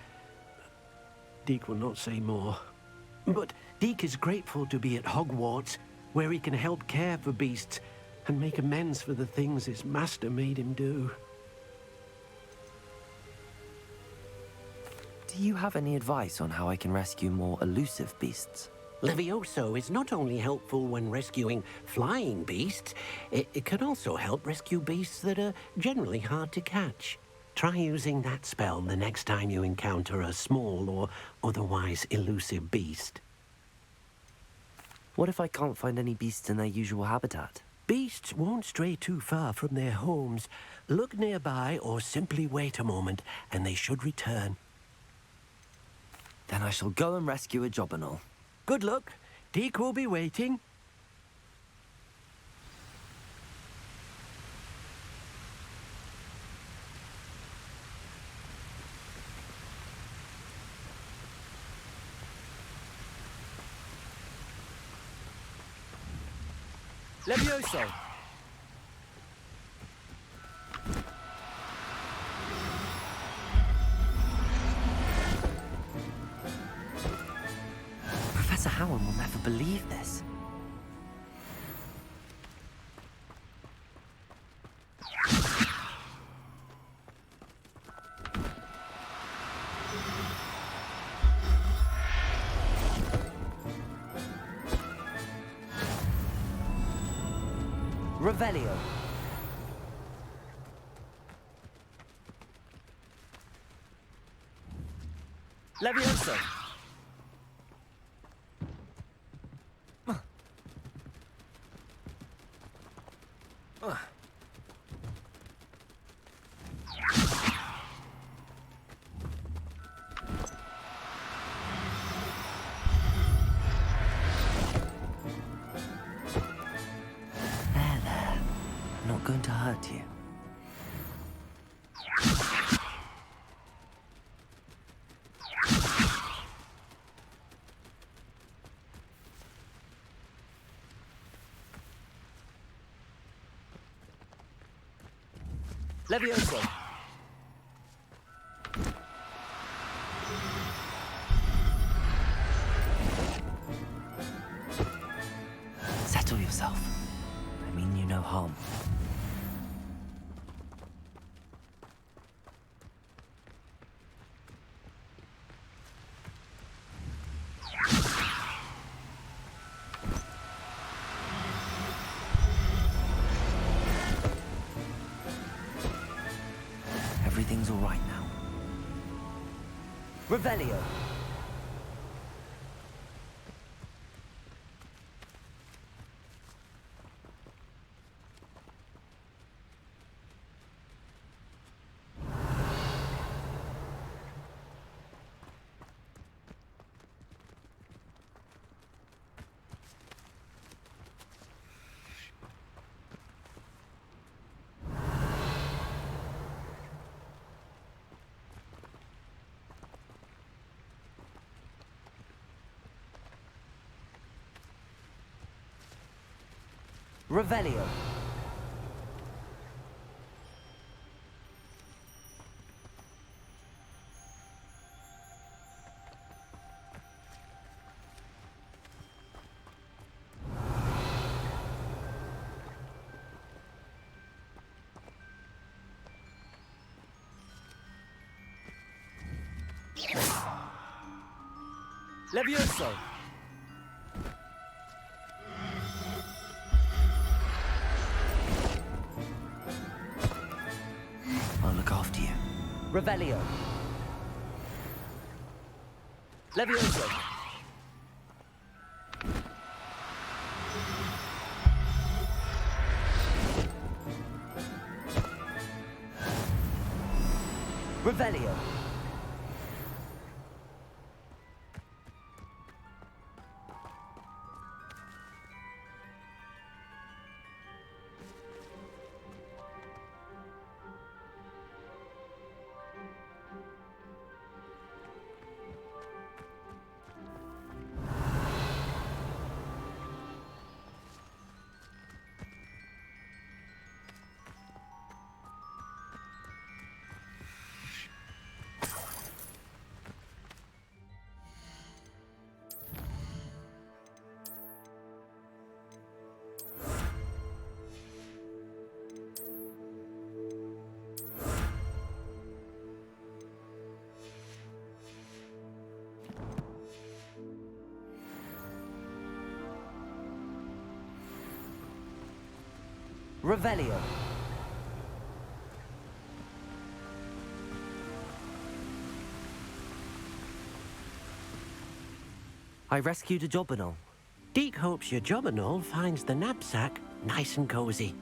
Deke will not say more. But Deke is grateful to be at Hogwarts, where he can help care for beasts and make amends for the things his master made him do. Do you have any advice on how I can rescue more elusive beasts? Levioso is not only helpful when rescuing flying beasts, it can also help rescue beasts that are generally hard to catch. Try using that spell the next time you encounter a small or otherwise elusive beast. What if I can't find any beasts in their usual habitat? Beasts won't stray too far from their homes. Look nearby or simply wait a moment and they should return. Then I shall go and rescue a jobberknoll. Good luck. Deke will be waiting. Levioso! Professor Howard will never believe this. Revelio. Levioso. Going to hurt you. Levioso. Settle yourself. I mean you no harm. Everything's all right now. Revelio. Revelio. Levioso. I'll look after you. Revelio. Levioso. Revelio. Revelio. I rescued a Jobberknoll. Deke hopes your Jobberknoll finds the knapsack nice and cozy.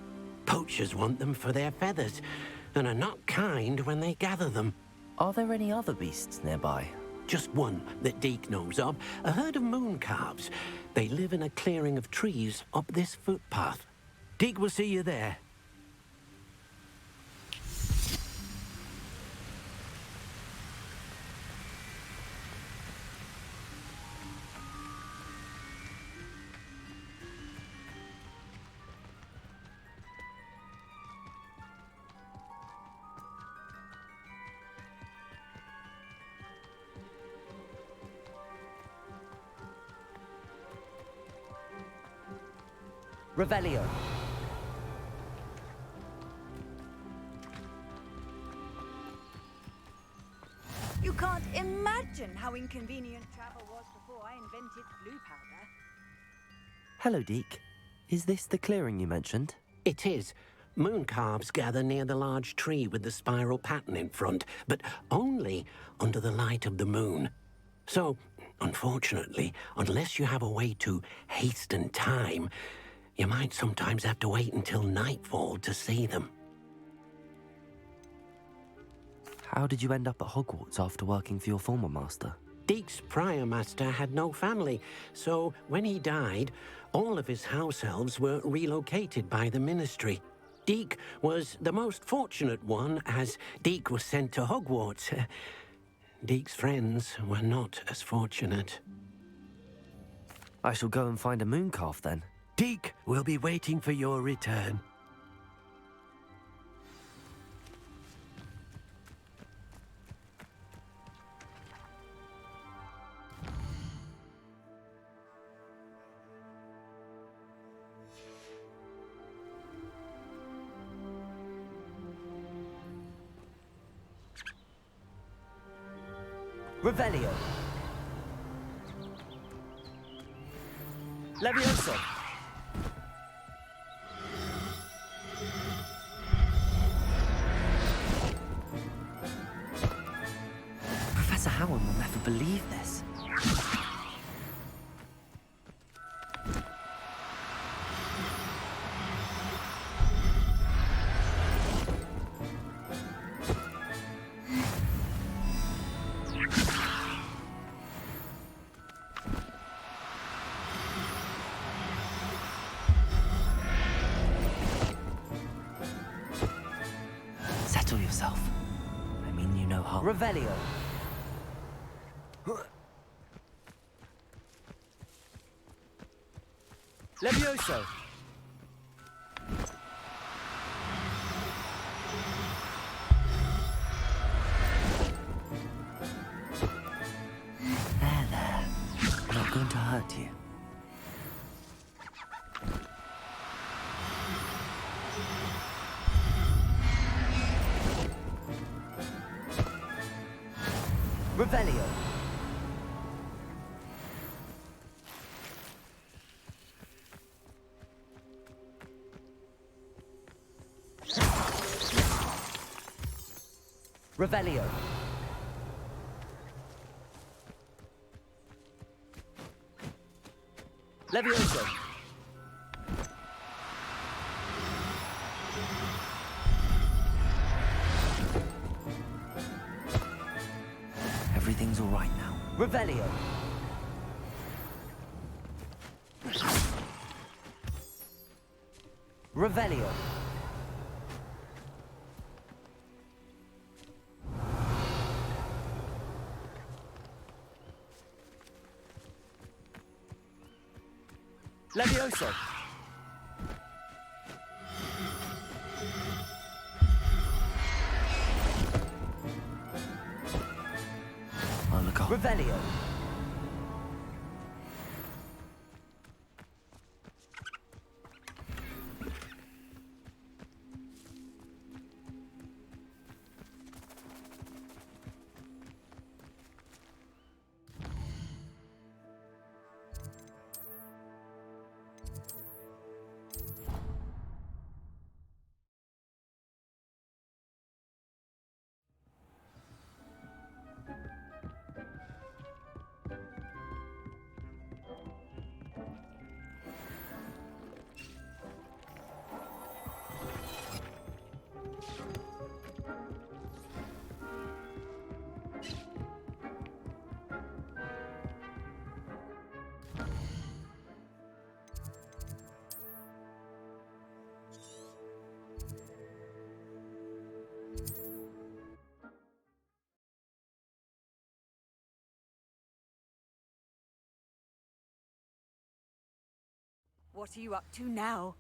Poachers want them for their feathers, and are not kind when they gather them. Are there any other beasts nearby? Just one that Deke knows of, a herd of moon calves. They live in a clearing of trees up this footpath. Deke will see you there. Revelio. You can't imagine how inconvenient travel was before I invented blue powder. Hello, Deke. Is this the clearing you mentioned? It is. Moon calves gather near the large tree with the spiral pattern in front, but only under the light of the moon. So, unfortunately, unless you have a way to hasten time, you might sometimes have to wait until nightfall to see them. How did you end up at Hogwarts after working for your former master? Deke's prior master had no family, so when he died, all of his house elves were relocated by the ministry. Deke was the most fortunate one, as Deke was sent to Hogwarts. Deke's friends were not as fortunate. I shall go and find a moon calf then. Deke will be waiting for your return. Revelio. Levioso. Professor Howard will never believe this. Settle yourself. I mean you no harm. Revelio. Levioso. Revelio. Revelio. Levioso. Everything's all right now. Revelio. Revelio. Levioso. Oh, look up. Revelio. What are you up to now?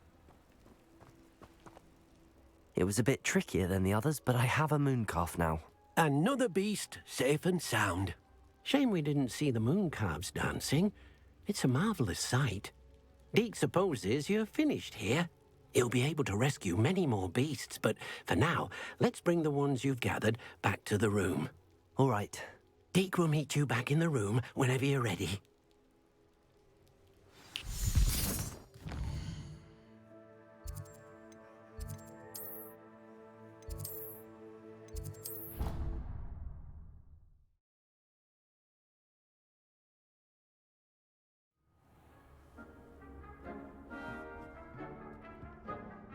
It was a bit trickier than the others, but I have a moon calf now. Another beast, safe and sound. Shame we didn't see the moon calves dancing. It's a marvelous sight. Deke supposes you're finished here. He'll be able to rescue many more beasts, but for now, let's bring the ones you've gathered back to the room. All right. Deke will meet you back in the room whenever you're ready.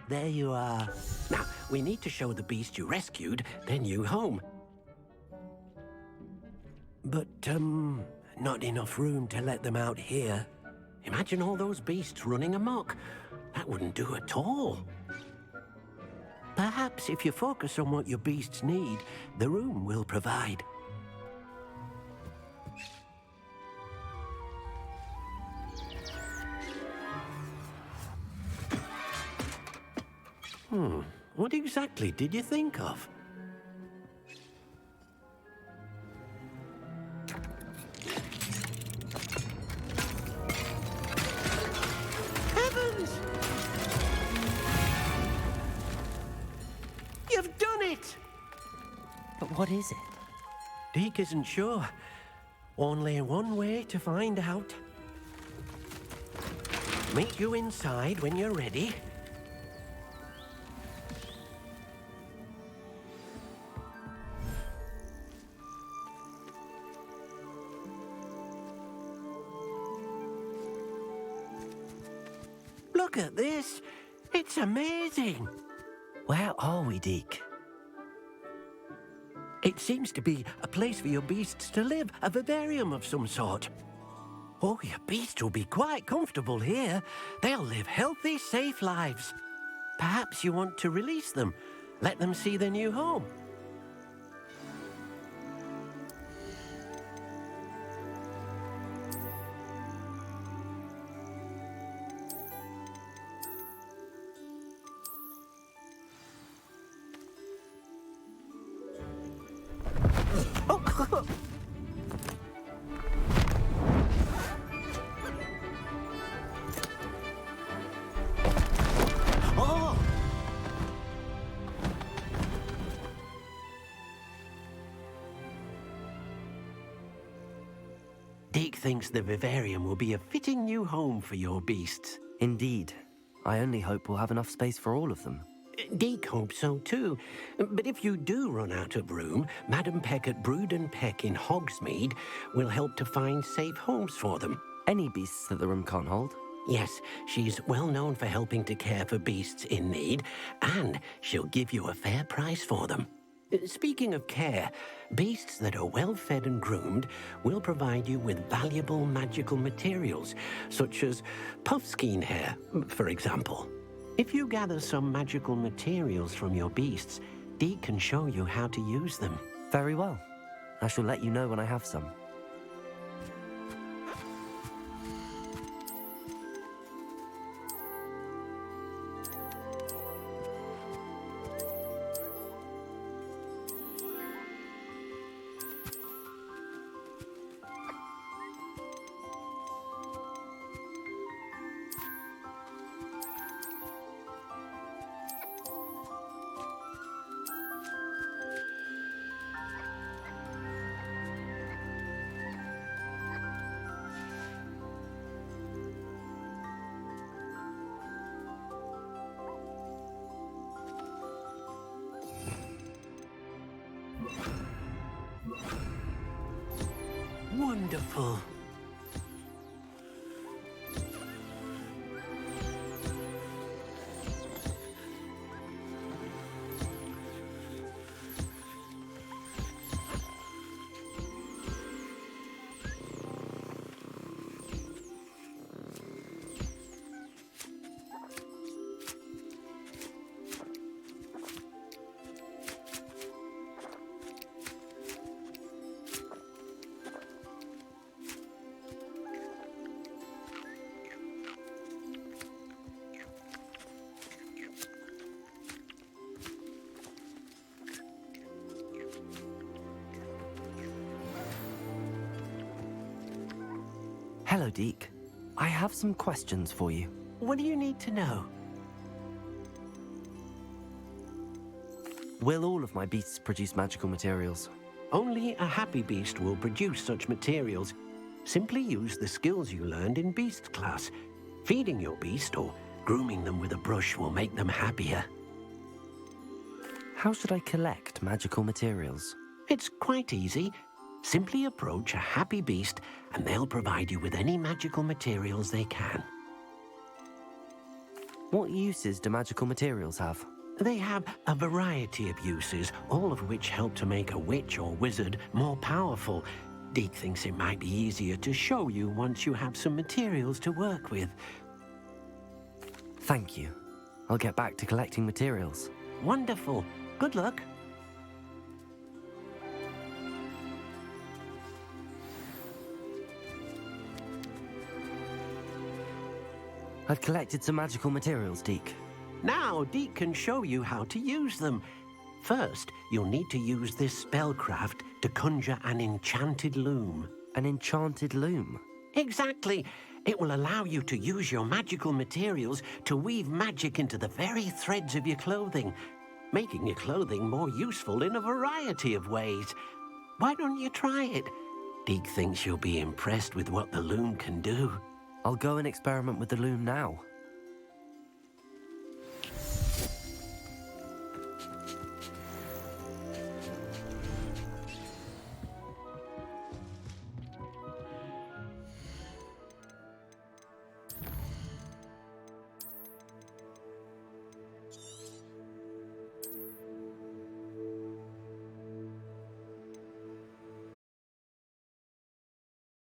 There you are. Now, we need to show the beast you rescued their new home. But, not enough room to let them out here. Imagine all those beasts running amok. That wouldn't do at all. Perhaps if you focus on what your beasts need, the room will provide. What exactly did you think of? Heavens! You've done it! But what is it? Deke isn't sure. Only one way to find out. Meet you inside when you're ready. Look at this. It's amazing. Where are we, Deke? It seems to be a place for your beasts to live, a vivarium of some sort. Oh, your beasts will be quite comfortable here. They'll live healthy, safe lives. Perhaps you want to release them, let them see their new home. Deke thinks the vivarium will be a fitting new home for your beasts. Indeed. I only hope we'll have enough space for all of them. Deke hopes so too. But if you do run out of room, Madam Peck at Brood and Peck in Hogsmeade will help to find safe homes for them. Any beasts that the room can't hold? Yes, she's well known for helping to care for beasts in need, and she'll give you a fair price for them. Speaking of care, beasts that are well fed and groomed will provide you with valuable magical materials, such as puffskein hair, for example. If you gather some magical materials from your beasts, Deke can show you how to use them. Very well. I shall let you know when I have some. Wonderful. Hello, Deke. I have some questions for you. What do you need to know? Will all of my beasts produce magical materials? Only a happy beast will produce such materials. Simply use the skills you learned in Beast class. Feeding your beast or grooming them with a brush will make them happier. How should I collect magical materials? It's quite easy. Simply approach a happy beast and they'll provide you with any magical materials they can. What uses do magical materials have? They have a variety of uses, all of which help to make a witch or wizard more powerful. Deke thinks it might be easier to show you once you have some materials to work with. Thank you. I'll get back to collecting materials. Wonderful. Good luck. I've collected some magical materials, Deke. Now Deke can show you how to use them. First, you'll need to use this spellcraft to conjure an enchanted loom. An enchanted loom? Exactly. It will allow you to use your magical materials to weave magic into the very threads of your clothing, making your clothing more useful in a variety of ways. Why don't you try it? Deke thinks you'll be impressed with what the loom can do. I'll go and experiment with the loom now.